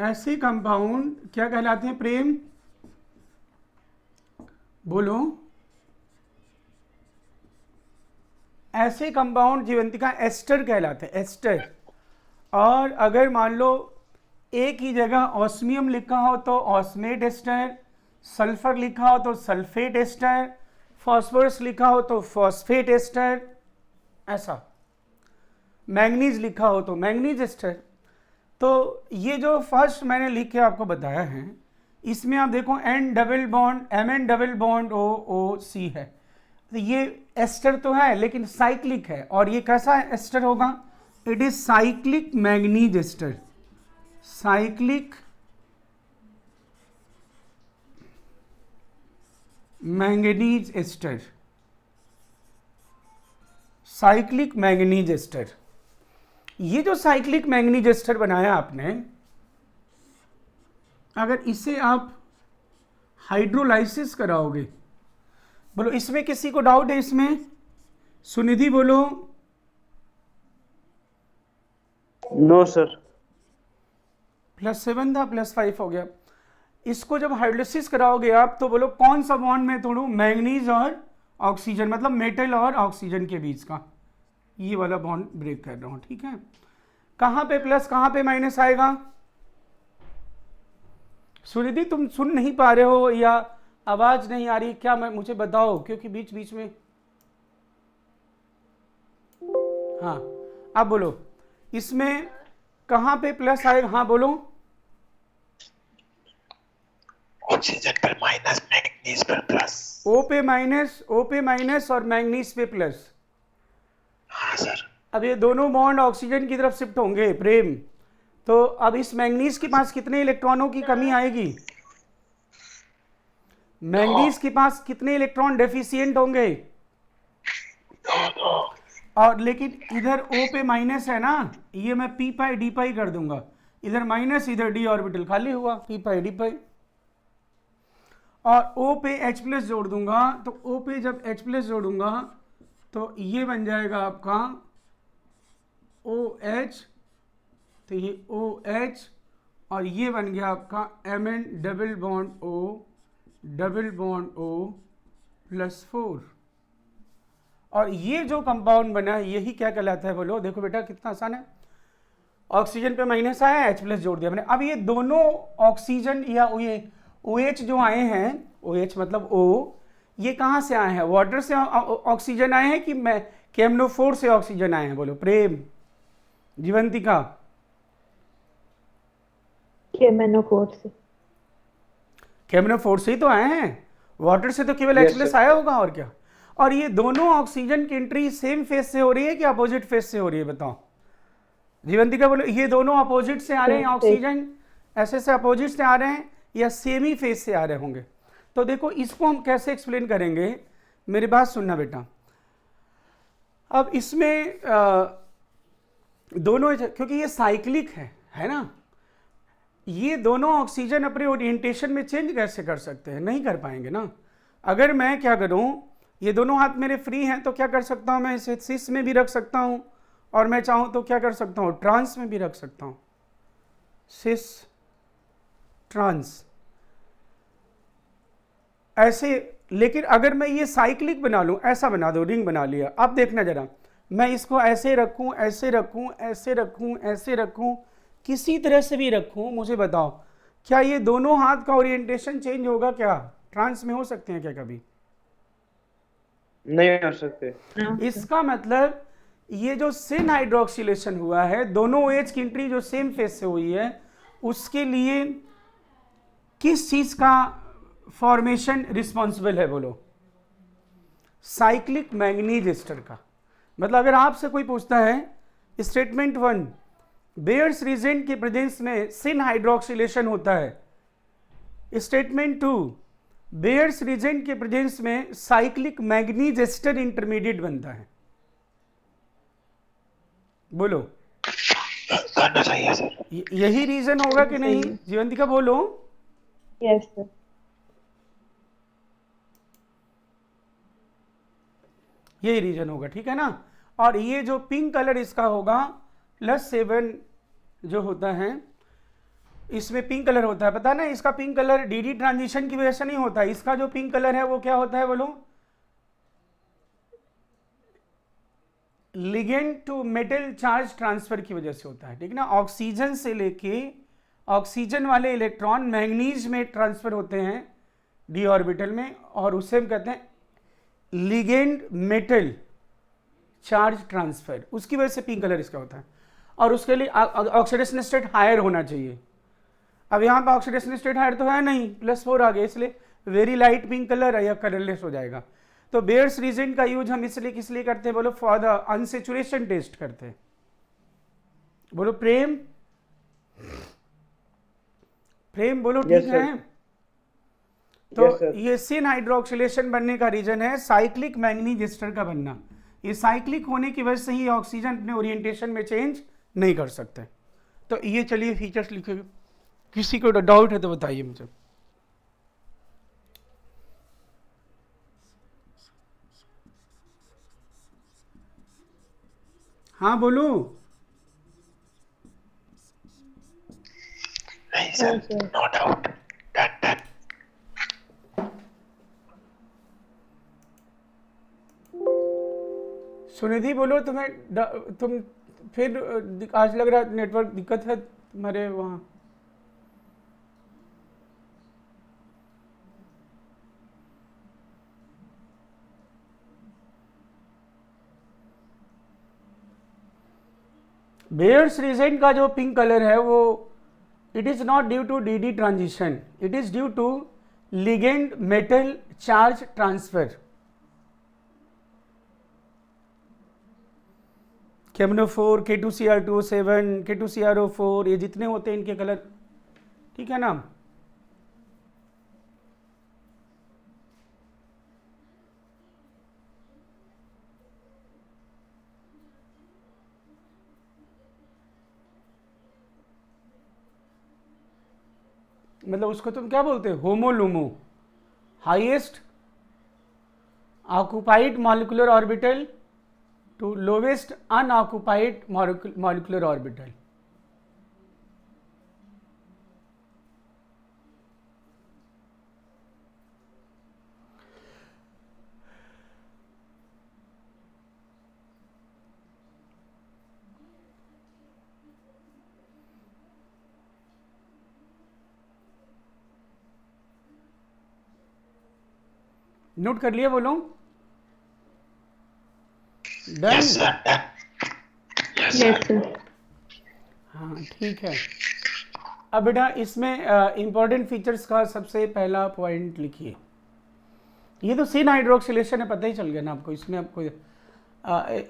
ऐसे कंपाउंड क्या कहलाते हैं, प्रेम, बोलो, ऐसे कंपाउंड जीवंतिका एस्टर कहलाते हैं, एस्टर। और अगर मान लो एक ही जगह ऑस्मियम लिखा हो तो ऑस्मेट एस्टर, सल्फर लिखा हो तो सल्फेट एस्टर, फॉस्फोरस लिखा हो तो फॉस्फेट एस्टर, ऐसा। मैंगनीज लिखा हो तो मैंगनीज एस्टर। तो ये जो फर्स्ट मैंने लिख के आपको बताया है, इसमें आप देखो N double bond Mn double bond OOC है, तो ये एस्टर तो है लेकिन साइक्लिक है। और ये कैसा एस्टर होगा? It is cyclic manganese ester, cyclic manganese ester, cyclic manganese ester. ये जो साइक्लिक मैंगनीज एस्टर बनाया आपने, अगर इसे आप हाइड्रोलाइसिस कराओगे, बोलो इसमें किसी को डाउट है इसमें? सुनिधि बोलो। No sir. +7 था, +5 हो गया। इसको जब हाइड्रोलाइसिस कराओगे आप, तो बोलो कौन सा बॉन्ड में तोड़ू? मैंगनीज और ऑक्सीजन, मतलब मेटल और ऑक्सीजन के बीच का ये वाला बॉन्ड ब्रेक कर रहा हूं, ठीक है। कहां पे प्लस कहां पे माइनस आएगा? सुनिधि तुम सुन नहीं पा रहे हो या आवाज नहीं आ रही क्या? मैं मुझे बताओ, क्योंकि बीच बीच में। हाँ अब बोलो, इसमें कहां पे प्लस आएगा? हाँ बोलो। ऑक्सीजन पर माइनस, मैंगनीज पर प्लस। O पे माइनस और मैंगनीज पे प्लस। हाँ सर। अब ये दोनों बॉन्ड ऑक्सीजन की तरफ शिफ्ट होंगे प्रेम, तो अब इस मैंगनीज के पास कितने इलेक्ट्रॉनों की कमी आएगी? मैंगनीज के पास कितने इलेक्ट्रॉन डेफिशिएंट होंगे? और लेकिन इधर O पे माइनस है ना, ये मैं p पाई d पाई कर दूंगा, इधर माइनस इधर d ऑर्बिटल खाली हुआ, p पाई d पाई। और O पे H प्लस जोड़ दूंगा, तो O पे जब H प्लस जोड़ूंगा तो ये बन जाएगा आपका OH, तो ये OH, और ये बन गया आपका Mn double bond O double bond O +4। और ये जो कंपाउंड बना है यही क्या कहलाता है बोलो? देखो बेटा कितना आसान है, ऑक्सीजन पे माइनस आया, H प्लस जोड़ दिया मैंने। अब ये दोनों ऑक्सीजन या ये OH जो आए हैं, OH मतलब O, ये कहाँ से आए हैं? वाटर से ऑक्सीजन आए हैं कि मैं केमनोफोर से ऑक्सीजन आए हैं? बोलो प्रेम, जीवंतिका। केमेनोफोर से। केमनोफोर से ही तो आए हैं, वाटर से तो केवल H प्लस आया होगा और क्या। और ये दोनों ऑक्सीजन की एंट्री सेम फेज से हो रही है कि अपोजिट फेज से हो रही है? बताओ जीवंतिका बोलो। ये दोनों अपोजिट से आ रहे हैं, ऑक्सीजन ऐसे अपोजिट से आ रहे हैं या सेम ही फेज से आ रहे होंगे? तो देखो इसको हम कैसे एक्सप्लेन करेंगे, मेरी बात सुनना बेटा। अब इसमें दोनों, क्योंकि ये साइक्लिक है ना, ये दोनों ऑक्सीजन अपने ओरिएंटेशन में चेंज कैसे कर सकते हैं? नहीं कर पाएंगे ना। अगर मैं क्या करूं, ये दोनों हाथ मेरे फ्री हैं, तो क्या कर सकता हूं मैं? इसे सिस में भी रख सकता हूं, और मैं चाहूं तो क्या कर सकता हूं? ट्रांस में भी रख सकता हूं, सिस ट्रांस ऐसे। लेकिन अगर मैं ये साइक्लिक बना लूं, ऐसा बना दो, रिंग बना लिया, अब देखना जरा, मैं इसको ऐसे रखूं, ऐसे रखूं, ऐसे रखूं, ऐसे रखूं, किसी तरह से भी रखूं, मुझे बताओ क्या ये दोनों हाथ का ओरिएंटेशन चेंज होगा? क्या ट्रांस में हो सकते हैं क्या कभी? नहीं हो सकते। इसका मतलब ये जो सिन हाइड्रोक्सिलेशन हुआ है, दोनों OH की एंट्री जो सेम फेज से हुई है, उसके लिए किस चीज का फॉर्मेशन रिस्पॉन्सिबल है? बोलो साइक्लिक मैंगनीज एस्टर का। मतलब अगर आपसे कोई पूछता है स्टेटमेंट 1 बेयर्स रीजेंट के प्रेजेंस में सिन हाइड्रोक्सिलेशन होता है, स्टेटमेंट 2 बेयर्स रीजेंट के प्रेजेंस में साइक्लिक मैंगनीज एस्टर इंटरमीडिएट बनता है, बोलो करना चाहिए सर। यही रीजन होगा कि नहीं? जीवंतिका बोलो। Yes sir. यही रीजन होगा, ठीक है ना। और ये जो पिंक कलर इसका होगा +7 जो होता है, इसमें पिंक कलर होता है, पता ना इसका पिंक कलर डी ट्रांजिशन की वजह से नहीं होता, इसका जो पिंक कलर है वो क्या होता है बोलो? Ligand to metal charge transfer की वजह से होता है, ठीक ना। ऑक्सीजन से लेके ऑक्सीजन वाले इलेक्ट्रॉन मैंगनीज में ट्रांसफर होते हैं d ऑर्बिटल में, और उसे हम कहते हैं लिगेंड मेटल चार्ज ट्रांसफर, उसकी वजह से पिंक कलर इसका होता है, और उसके लिए ऑक्सीडेशन स्टेट हायर होना चाहिए। अब यहाँ पे ऑक्सीडेशन स्टेट हायर तो है नहीं, +4 आ गया, इसलिए वेरी लाइट पिंक कलर है या कलरलेस हो जाएगा। तो बेयर्स रीजेंट का यूज हम इसलिए किस लिए करते हैं बोलो, फॉर द अनसेचुरेशन टेस्ट करते हैं। बोलो प्रेम, प्रेम बोलो ठीक है। तो ये सिन हाइड्रोक्सिलेशन बनने का रीजन है साइक्लिक मैंगनीज एस्टर का बनना। ये साइक्लिक होने की वजह से ही ऑक्सीजन अपने ओरिएंटेशन में चेंज नहीं कर सकते। तो ये चलिए फीचर्स लिखे, किसी को डाउट है तो बताइए मुझे। हाँ बोलो। नहीं sir, no doubt, done. Sunidhi बोलो, तुम फिर आज लग रहा नेटवर्क दिक्कत है तुम्हारे वहाँ। बेयर्स रीजेंट का जो पिंक कलर है वो it is not due to d transition, it is due to ligand metal charge transfer. Chromophore, K2Cr2O7, K2CrO4, ये जितने होते हैं इनके कलर, ठीक है ना। मतलब उसको तुम क्या बोलते हो, HOMO LUMO, highest occupied molecular orbital to lowest unoccupied molecular orbital. Note कर लिया बोलो, done. Yes sir, done. Yes sir. हाँ ठीक है। अब बेटा इसमें इंपॉर्टेंट फीचर्स का सबसे पहला पॉइंट लिखिए। ये तो सिन हाइड्रोक्सिलेशन है, पता ही चल गया ना आपको। इसमें आपको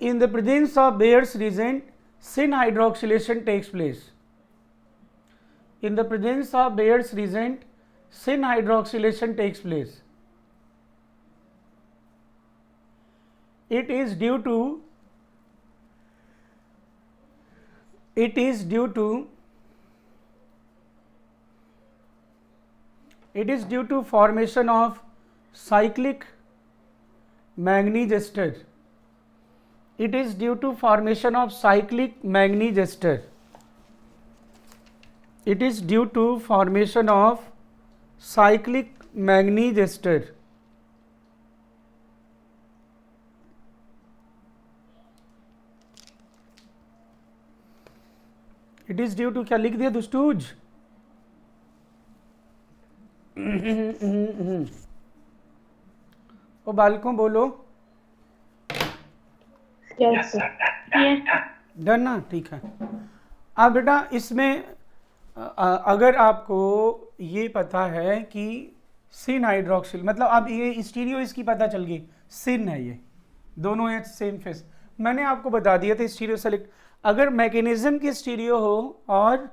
in the presence of Baeyer's reagent syn hydroxylation takes place. In the presence of Baeyer's reagent syn hydroxylation takes place. It is due to formation of cyclic manganese ester. It is due to formation of cyclic manganese ester. It is due to formation of cyclic manganese ester. It is due to, क्या लिख दिया दुष्टूज? ओ बालकों बोलो। Yes sir. Done ना, ठीक है। अब बेटा इसमें अगर आपको ये पता है कि सिन हाइड्रोक्सिल, मतलब अब ये स्टीरियो इसकी पता चल गई, सिन है ये, दोनों है सेम फेस। मैंने आपको बता दिया था स्टीरियो सेलेक्ट, अगर मैकेनिज्म की स्टीरियो हो और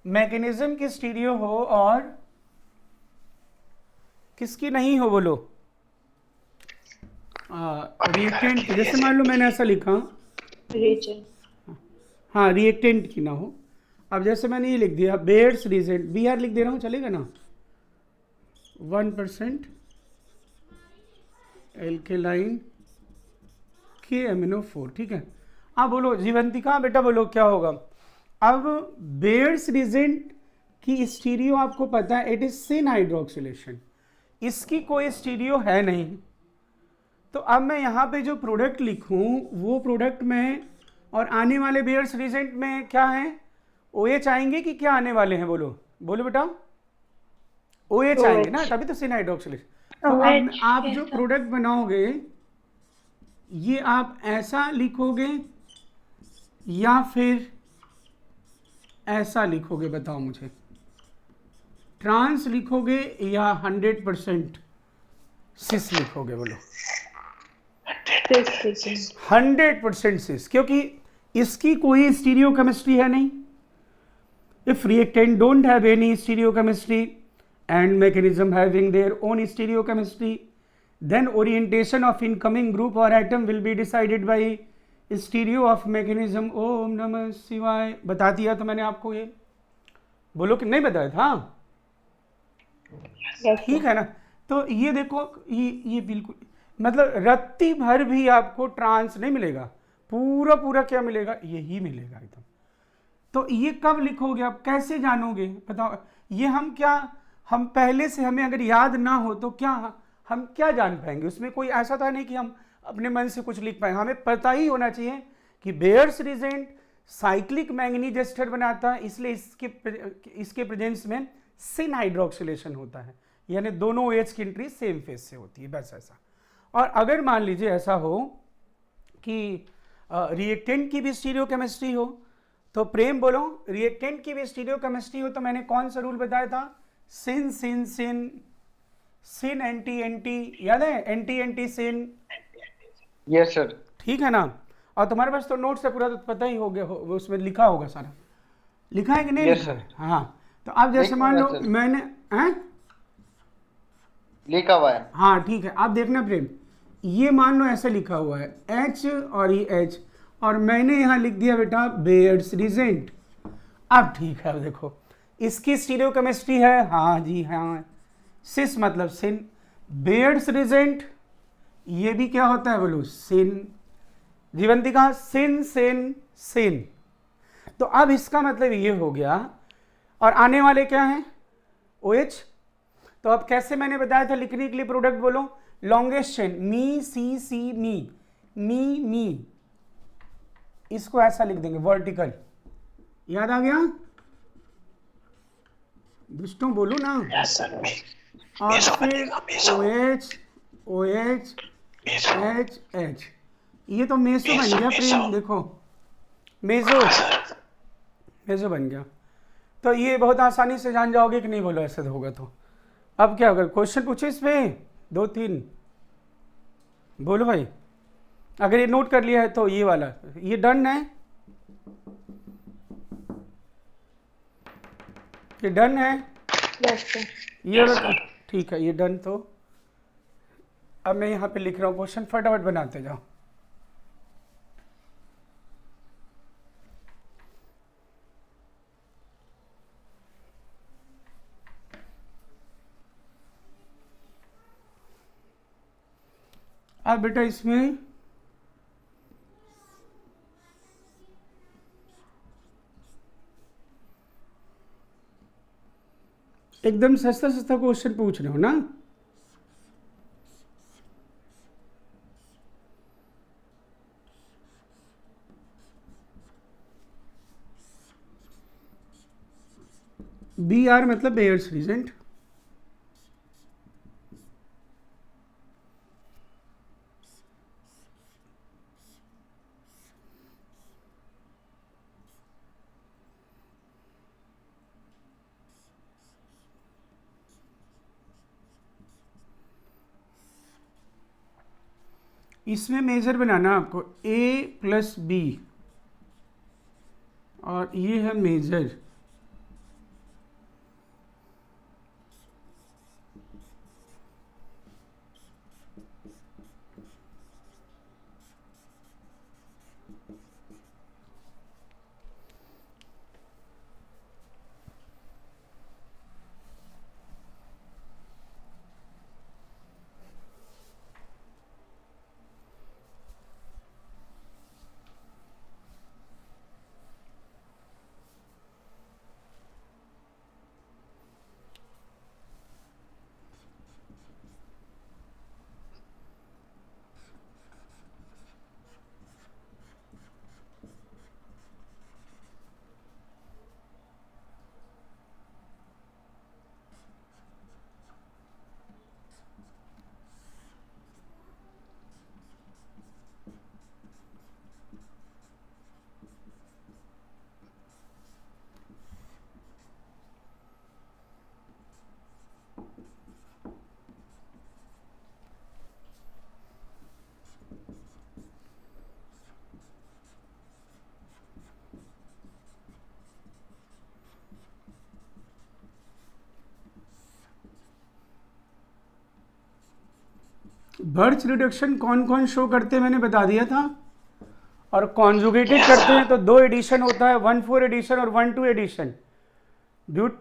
मैकेनिज्म की स्टीरियो हो और किसकी नहीं हो बोलो, रिएक्टेंट, जैसे मान लो मैंने ऐसा लिखा, हाँ रिएक्टेंट की ना हो। अब जैसे मैंने ये लिख दिया बेयर्स रीजेंट, BR लिख दे रहा हूँ, चलेगा ना, 1% एल्केलाइन KMnO4, ठीक है। अब बोलो जीवंतिका बेटा बोलो क्या होगा। अब बेयर्स रीजेंट की स्टीरियो आपको पता है, इट इज सिन हाइड्रोक्सिलेशन, इसकी कोई स्टीरियो है नहीं। तो अब मैं यहाँ पे जो प्रोडक्ट लिखूँ वो प्रोडक्ट में, और आने वाले बेयर्स रीजेंट में क्या है, OH आएंगे कि क्या आने वाले हैं, बोलो बोलो बेटा, OH आएंगे ना, तभी तो सिन हाइड्रोक्सिलेशन। तो अब आप जो प्रोडक्ट बनाओगे ये आप ऐसा लिखोगे या फिर ऐसा लिखोगे, बताओ मुझे। ट्रांस लिखोगे या 100% सिस लिखोगे, बोलो। 100% सिस, क्योंकि इसकी कोई स्टीरियोकेमिस्ट्री है नहीं। If reactant don't have any stereochemistry and mechanism having their own stereochemistry, then orientation of incoming group or atom will be decided by stereo of mechanism। ओम नमः शिवाय। बता दिया तो मैंने आपको, ये बोलो कि नहीं बताया था? ठीक है ना। तो ये देखो, ये बिल्कुल मतलब रत्ती भर भी आपको ट्रांस नहीं मिलेगा, पूरा पूरा क्या मिलेगा, यही मिलेगा एकदम। तो ये कब लिखोगे आप, कैसे जानोगे, बताओ। ये हम पहले से हमें अगर याद ना हो तो हम क्या जान पाएंगे उसमें। कोई ऐसा था नहीं कि हम अपने मन से कुछ लिख पाए, हमें पता ही होना चाहिए कि Baeyer's reagent cyclic manganese ester बनाता है, इसलिए इसके प्रेजेंस में सिन हाइड्रोक्सिलेशन होता है, यानी दोनों OH की एंट्री सेम फेज से होती है, बस ऐसा। और अगर मान लीजिए ऐसा हो कि रिएक्टेंट की भी स्टीरियोकेमिस्ट्री हो, तो प्रेम बोलो, रिएक्टेंट की भी स्टीरियोकेमिस्ट्री हो तो मैंने कौन सा रूल बताया था, सिन सिन सिन, सिन एंटी एंटी, याद है, anti anti syn. Yes sir. ठीक है ना। और तुम्हारे पास तो नोट्स है पूरा, तो पता ही हो गया, उसमें लिखा होगा सारा, लिखा है कि नहीं लिखा है? हाँ। तो आप जैसे मान लो मैंने लिखा हुआ है। हाँ ठीक है, आप देखना प्रेम, ये मान लो ऐसे लिखा हुआ है H और ये H, और मैंने यहाँ लिख दिया बेटा बेयर्स रिजेंट। अब ठीक है, अब देखो इसकी स्टीरियोकेमिस्ट्री है, हाँ जी हाँ, सिस मतलब सिन, बेयर्स रिजेंट ये भी क्या होता है बोलो, सिन। जीवंतिका सिन सिन सिन। तो अब इसका मतलब ये हो गया, और आने वाले क्या हैं, OH। तो अब कैसे मैंने बताया था लिखने के लिए, प्रोडक्ट बोलो, लॉन्गेस्ट चेन मी सी सी मी मी मी, इसको ऐसा लिख देंगे वर्टिकल। याद आ गया दोस्तों, बोलो ना। Yes, sir. और फिर OH OH H H, ये तो मेसो बन गया प्रेम, देखो मेसो मेसो बन गया। तो ये बहुत आसानी से जान जाओगे कि नहीं, बोलो ऐसे होगा तो। अब क्या अगर क्वेश्चन पूछे इसमें 2-3, बोलो भाई। अगर ये नोट कर लिया है तो ये वाला, ये डन है, ये डन है, ये ठीक है, ये डन। तो अब मैं यहाँ पे लिख रहा हूँ क्वेश्चन, फटाफट बनाते जाओ। अब बेटा इसमें एकदम सस्ता सस्ता क्वेश्चन पूछ रहे हो ना। BR मतलब बेयर्स रिजेंट। इसमें मेजर बनाना आपको A + B, और ये है मेजर। बर्च रिडक्शन कौन कौन शो करते हैं मैंने बता दिया था, और कॉन्जुगेटेड करते हैं तो 2 एडिशन होता है, 1,4 एडिशन और 1,2 एडिशन। ब्यूट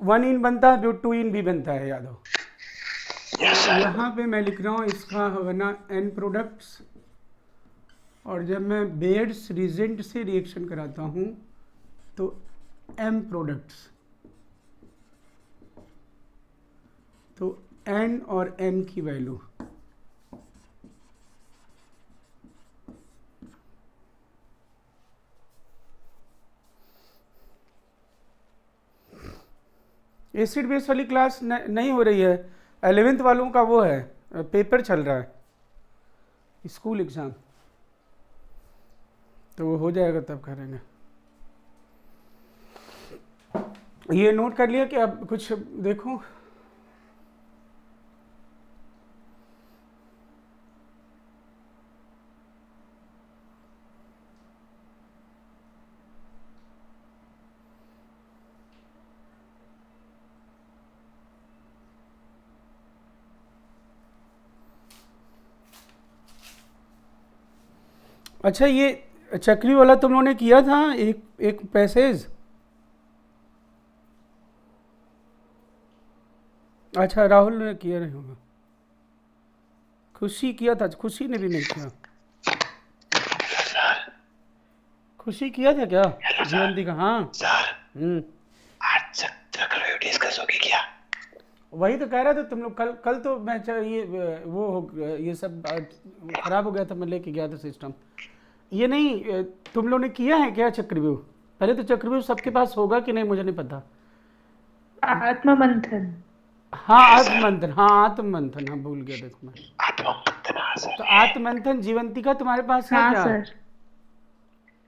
1 इन बनता है, ब्यूट 2 इन भी बनता है, याद हो। यहाँ पे मैं लिख रहा हूँ इसका बना एन प्रोडक्ट्स, और जब मैं बेयर्स रिजेंट से रिएक्शन कराता हूँ तो एम प्रोडक्ट्स, तो एन और एन की वैल्यू एसिड बेस वाली क्लास नहीं हो रही है, 11th वालों का वो है, पेपर चल रहा है, स्कूल एग्ज़ाम, तो वो हो जाएगा तब करेंगे। ये नोट कर लिया कि अब कुछ देखो। अच्छा, ये चक्री वाला तुम लोगों ने किया था, एक पैसेज। अच्छा, राहुल ने किया नहीं होगा, खुशी किया था, खुशी ने भी नहीं किया। खुशी किया था क्या जीवंती का? हाँ सर, आज चक्रव्यूह डिस्कस होगी क्या? वही तो कह रहा था तुम लोग, कल तो मैं ये सब खराब हो गया था, मैं लेके गया था सिस्टम। ये नहीं, तुम लोग ने किया है क्या चक्रव्यूह? पहले तो चक्रव्यूह सबके पास होगा कि नहीं मुझे नहीं पता। आत्ममंथन। हाँ आत्ममंथन, हाँ भूल गया, देखो मैं। आत्ममंथन, हाँ सर। तो आत्ममंथन जीवंतिका तुम्हारे पास है हाँ क्या? सर।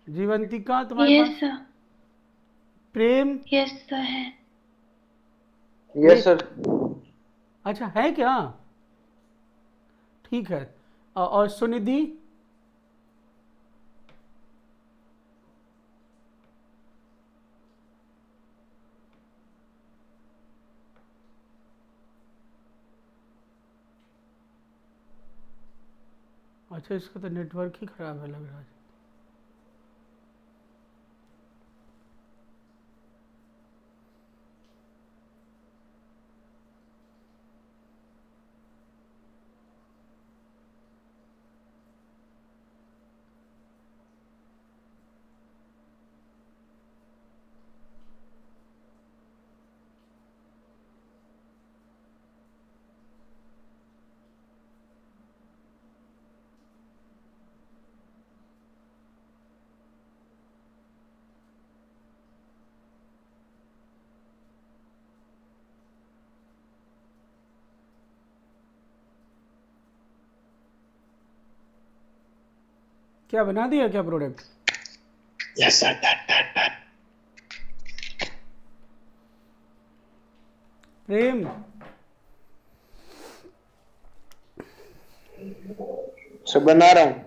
जीवंतिका तुम्हारे यस पास? सर। प्रेम? यस सर है। Yes sir. अच्छा है क्या? ठीक है। और सुनिधि? अच्छा, इसका तो नेटवर्क ही खराब है लग रहा है। क्या बना दिया क्या product? Yes sir, done. Prem? Sir बना रहा हूँ।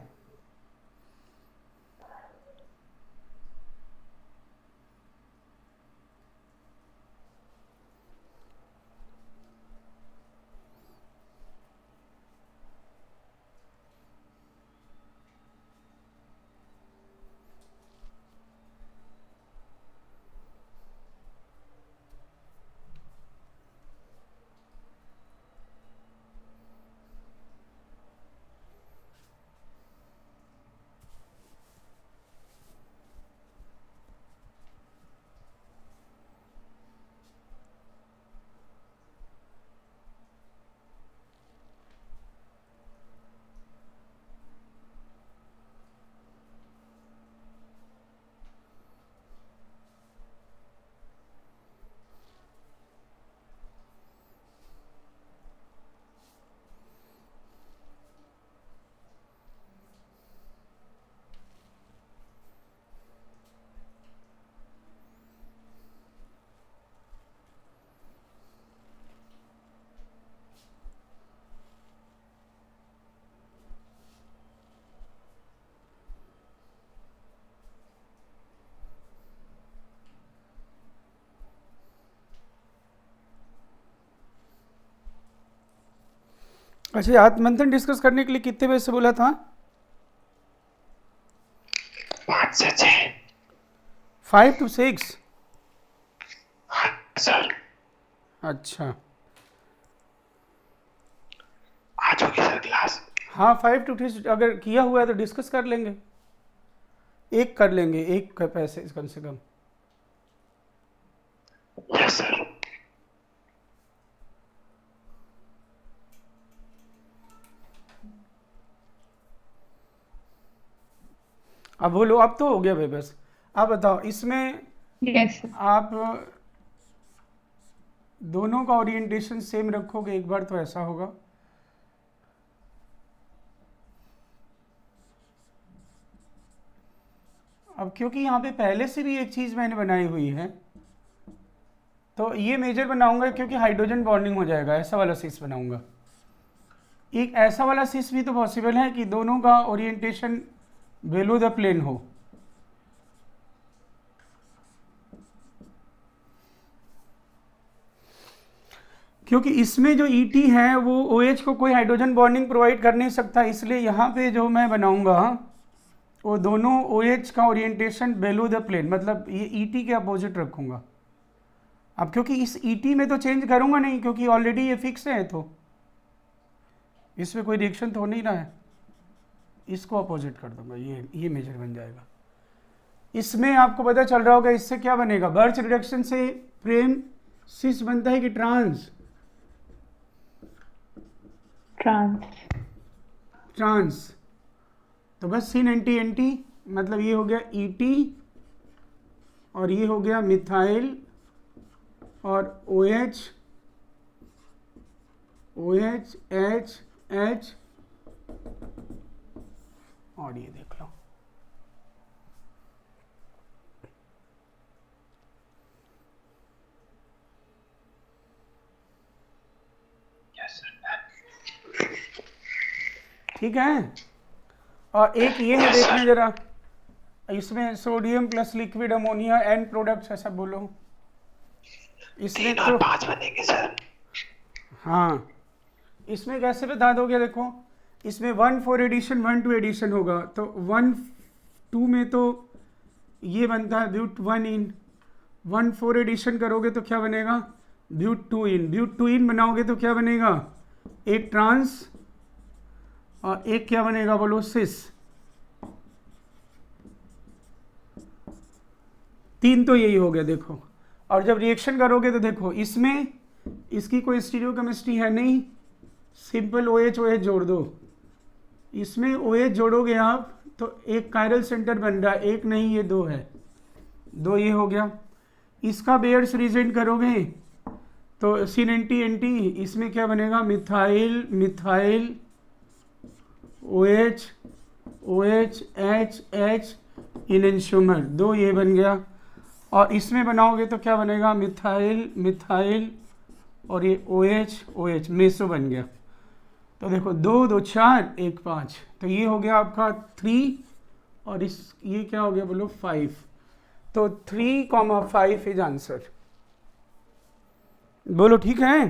अच्छा, ये आत्ममंथन डिस्कस करने के लिए कितने बजे से बोला था? 5 से 6। 5 to 6? हाँ सर, अच्छा, आज होगी सर क्लास। हाँ 5 to 6 अगर किया हुआ है तो डिस्कस कर लेंगे, एक कर लेंगे, एक का पैसे कम से कम। Yes sir. अब बोलो, अब तो हो गया भाई, बस आप बताओ इसमें यस सर। आप दोनों का ओरिएंटेशन सेम रखोगे, एक बार तो ऐसा होगा। अब क्योंकि यहाँ पे पहले से भी एक चीज़ मैंने बनाई हुई है, तो ये मेजर बनाऊंगा क्योंकि हाइड्रोजन बॉन्डिंग हो जाएगा, ऐसा वाला सिस बनाऊंगा। एक ऐसा वाला सिस भी तो पॉसिबल है कि दोनों का ओरिएंटेशन बिलो द प्लेन हो। क्योंकि इसमें जो ET है वो OH को कोई हाइड्रोजन बॉन्डिंग प्रोवाइड कर नहीं सकता, इसलिए यहाँ पे जो मैं बनाऊंगा वो दोनों OH का ओरिएंटेशन बिलो द प्लेन, मतलब ये ET के अपोजिट रखूंगा। अब क्योंकि इस ET में तो चेंज करूंगा नहीं क्योंकि ऑलरेडी ये फिक्स है, तो इसमें कोई रिएक्शन तो हो नहीं रहा है, इसको अपोजिट कर दूंगा, ये मेजर बन जाएगा। इसमें आपको पता चल रहा होगा इससे क्या बनेगा, बर्च रिडक्शन से प्रेम सिस बनता है कि ट्रांस? ट्रांस। ट्रांस। तो बस सिन एंटी एंटी, मतलब ये हो गया ET और ये हो गया मिथाइल और OH OH H H और ये देख लो। Yes sir. ठीक है, और एक ये है, देखना जरा, इसमें sodium plus liquid ammonia and products, ऐसा बोलो। इसमें 3 और तो 5 बनेंगे सर। हाँ, इसमें कैसे बता दोगे, देखो इसमें 1 4 एडिशन 1 2 एडिशन होगा, तो 1 2 में तो ये बनता है ब्यूट 1 इन, 1 4 एडिशन करोगे तो क्या बनेगा, ब्यूट 2 इन, ब्यूट 2 इन बनाओगे तो क्या बनेगा, एक ट्रांस और एक क्या बनेगा बोलो, सिस। 3 तो यही हो गया देखो। और जब रिएक्शन करोगे तो देखो इसमें इसकी कोई स्टीरियोकेमिस्ट्री है नहीं, सिंपल OH OH जोड़ दो, इसमें OH जोड़ोगे आप तो एक कायरल सेंटर बन रहा है, एक नहीं ये 2 है, 2 ये हो गया। इसका बेयर्स रीजेंट करोगे तो सिन एंटी एंटी, इसमें क्या बनेगा, methyl methyl OH OH H H enantiomer, 2 ये बन गया। और इसमें बनाओगे तो क्या बनेगा, मिथाइल मिथाइल और ये OH OH मेसो बन गया। तो देखो 2 2 4 1 5, तो ये हो गया आपका 3 और इस ये क्या हो गया बोलो 5, तो 3,5 इज आंसर। बोलो ठीक है।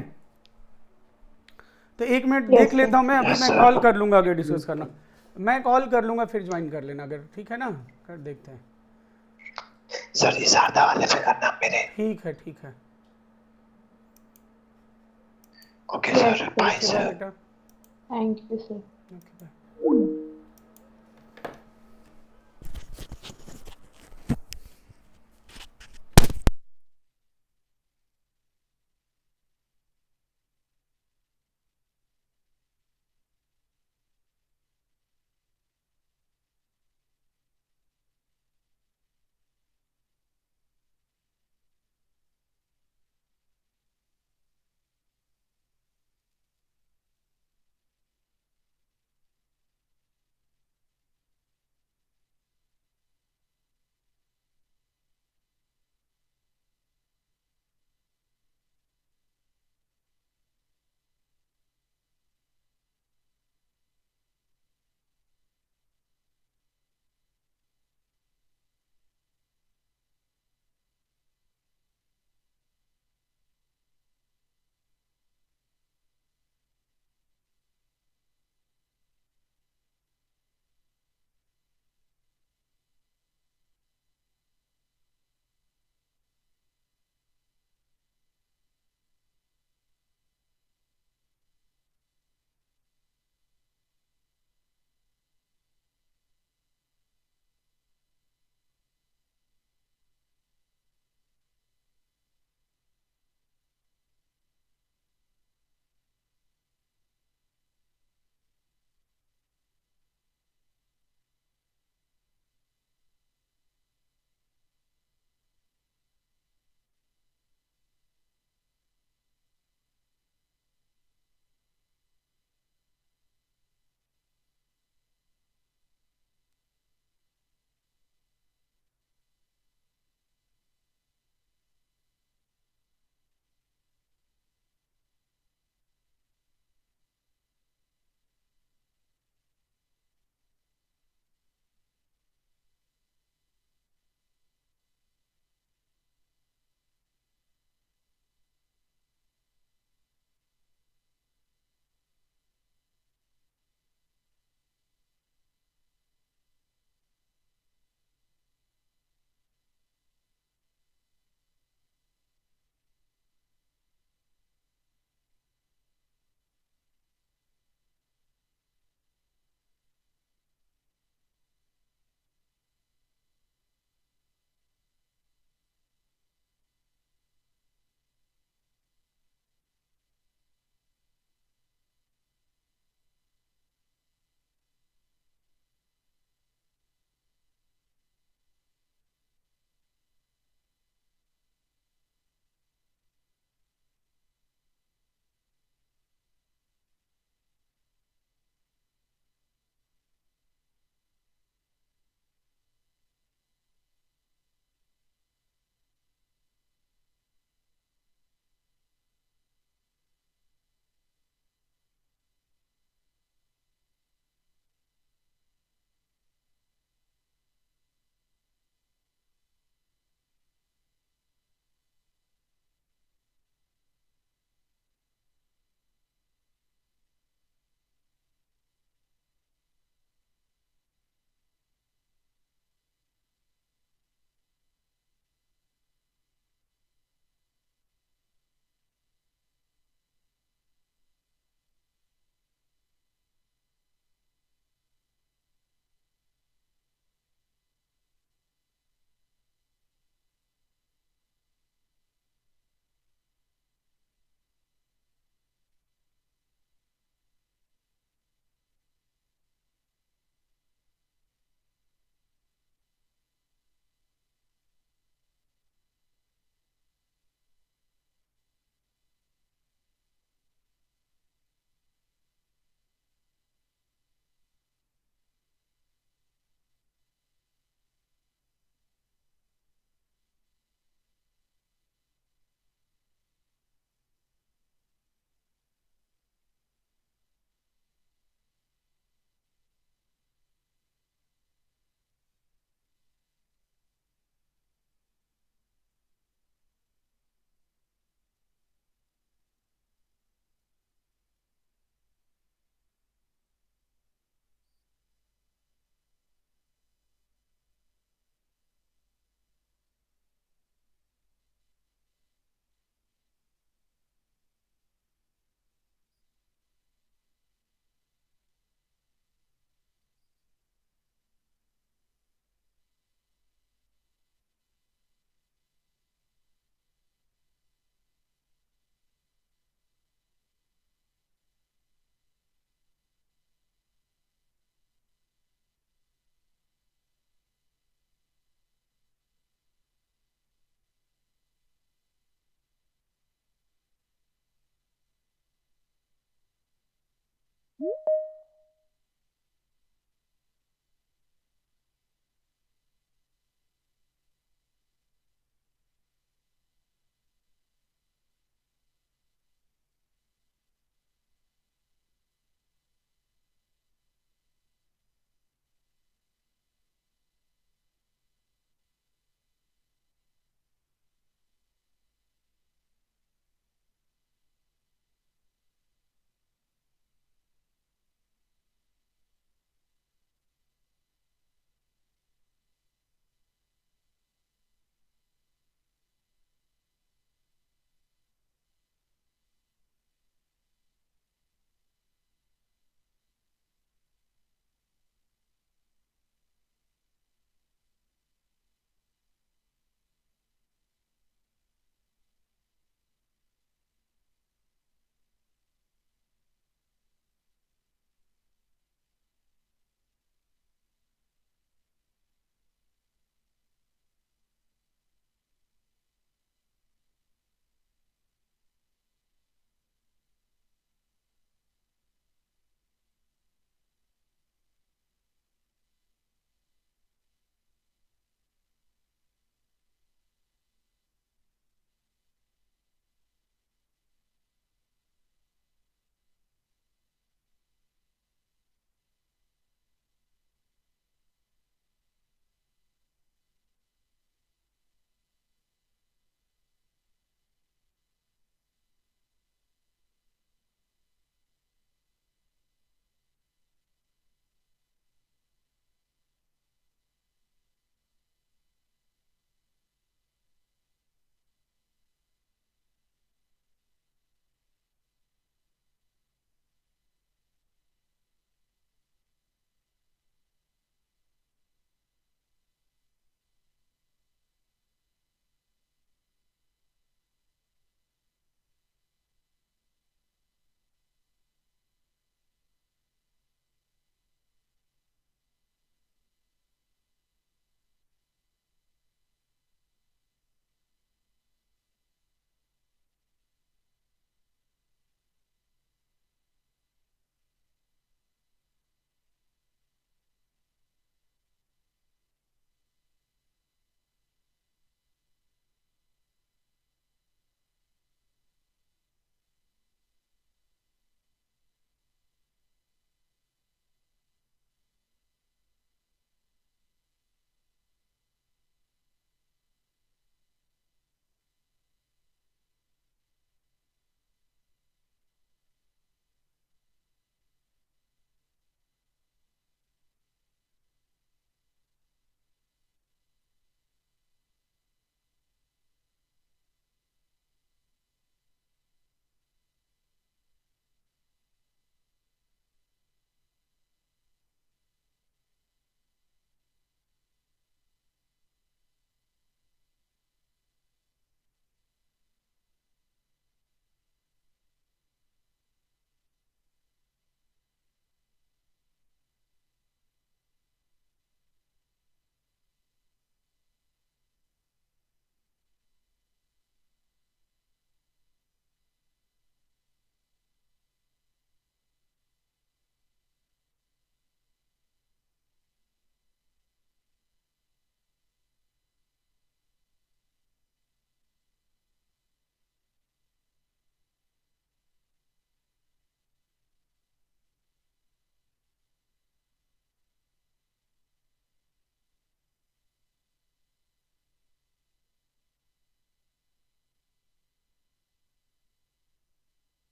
तो 1 मिनट Yes, देख sir. लेता हूँ मैं, अभी Yes, मैं sir. कॉल कर लूँगा आगे डिस्कस करना, मैं कॉल कर लूँगा फिर ज्वाइन कर लेना अगर, ठीक है ना, कर देखते हैं। सर ये शारदा वाले पे करना मेरे। ठीक है ठीक है, okay Yes, sir, sir. Bye okay bye sir. बेटा, thank you sir. Okay bye.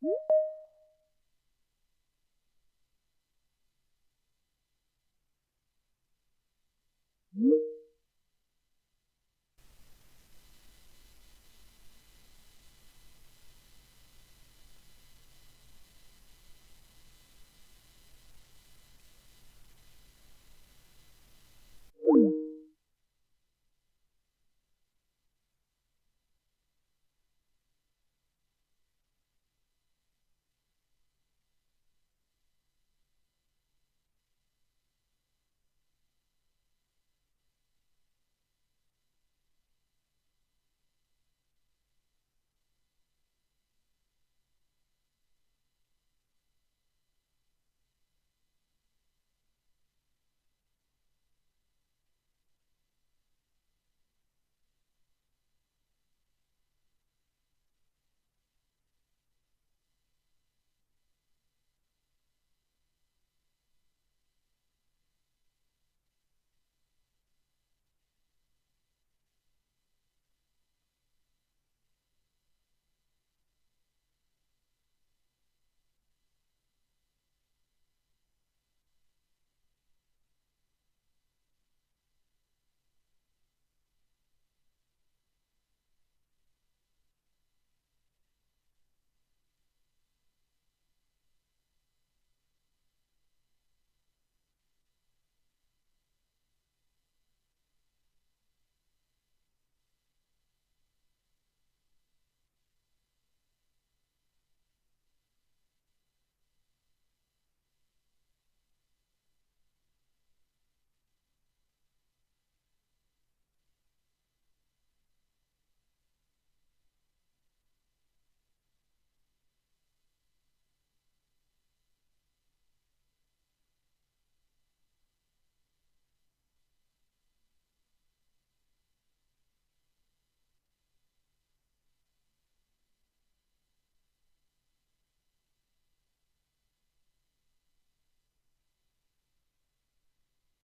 है।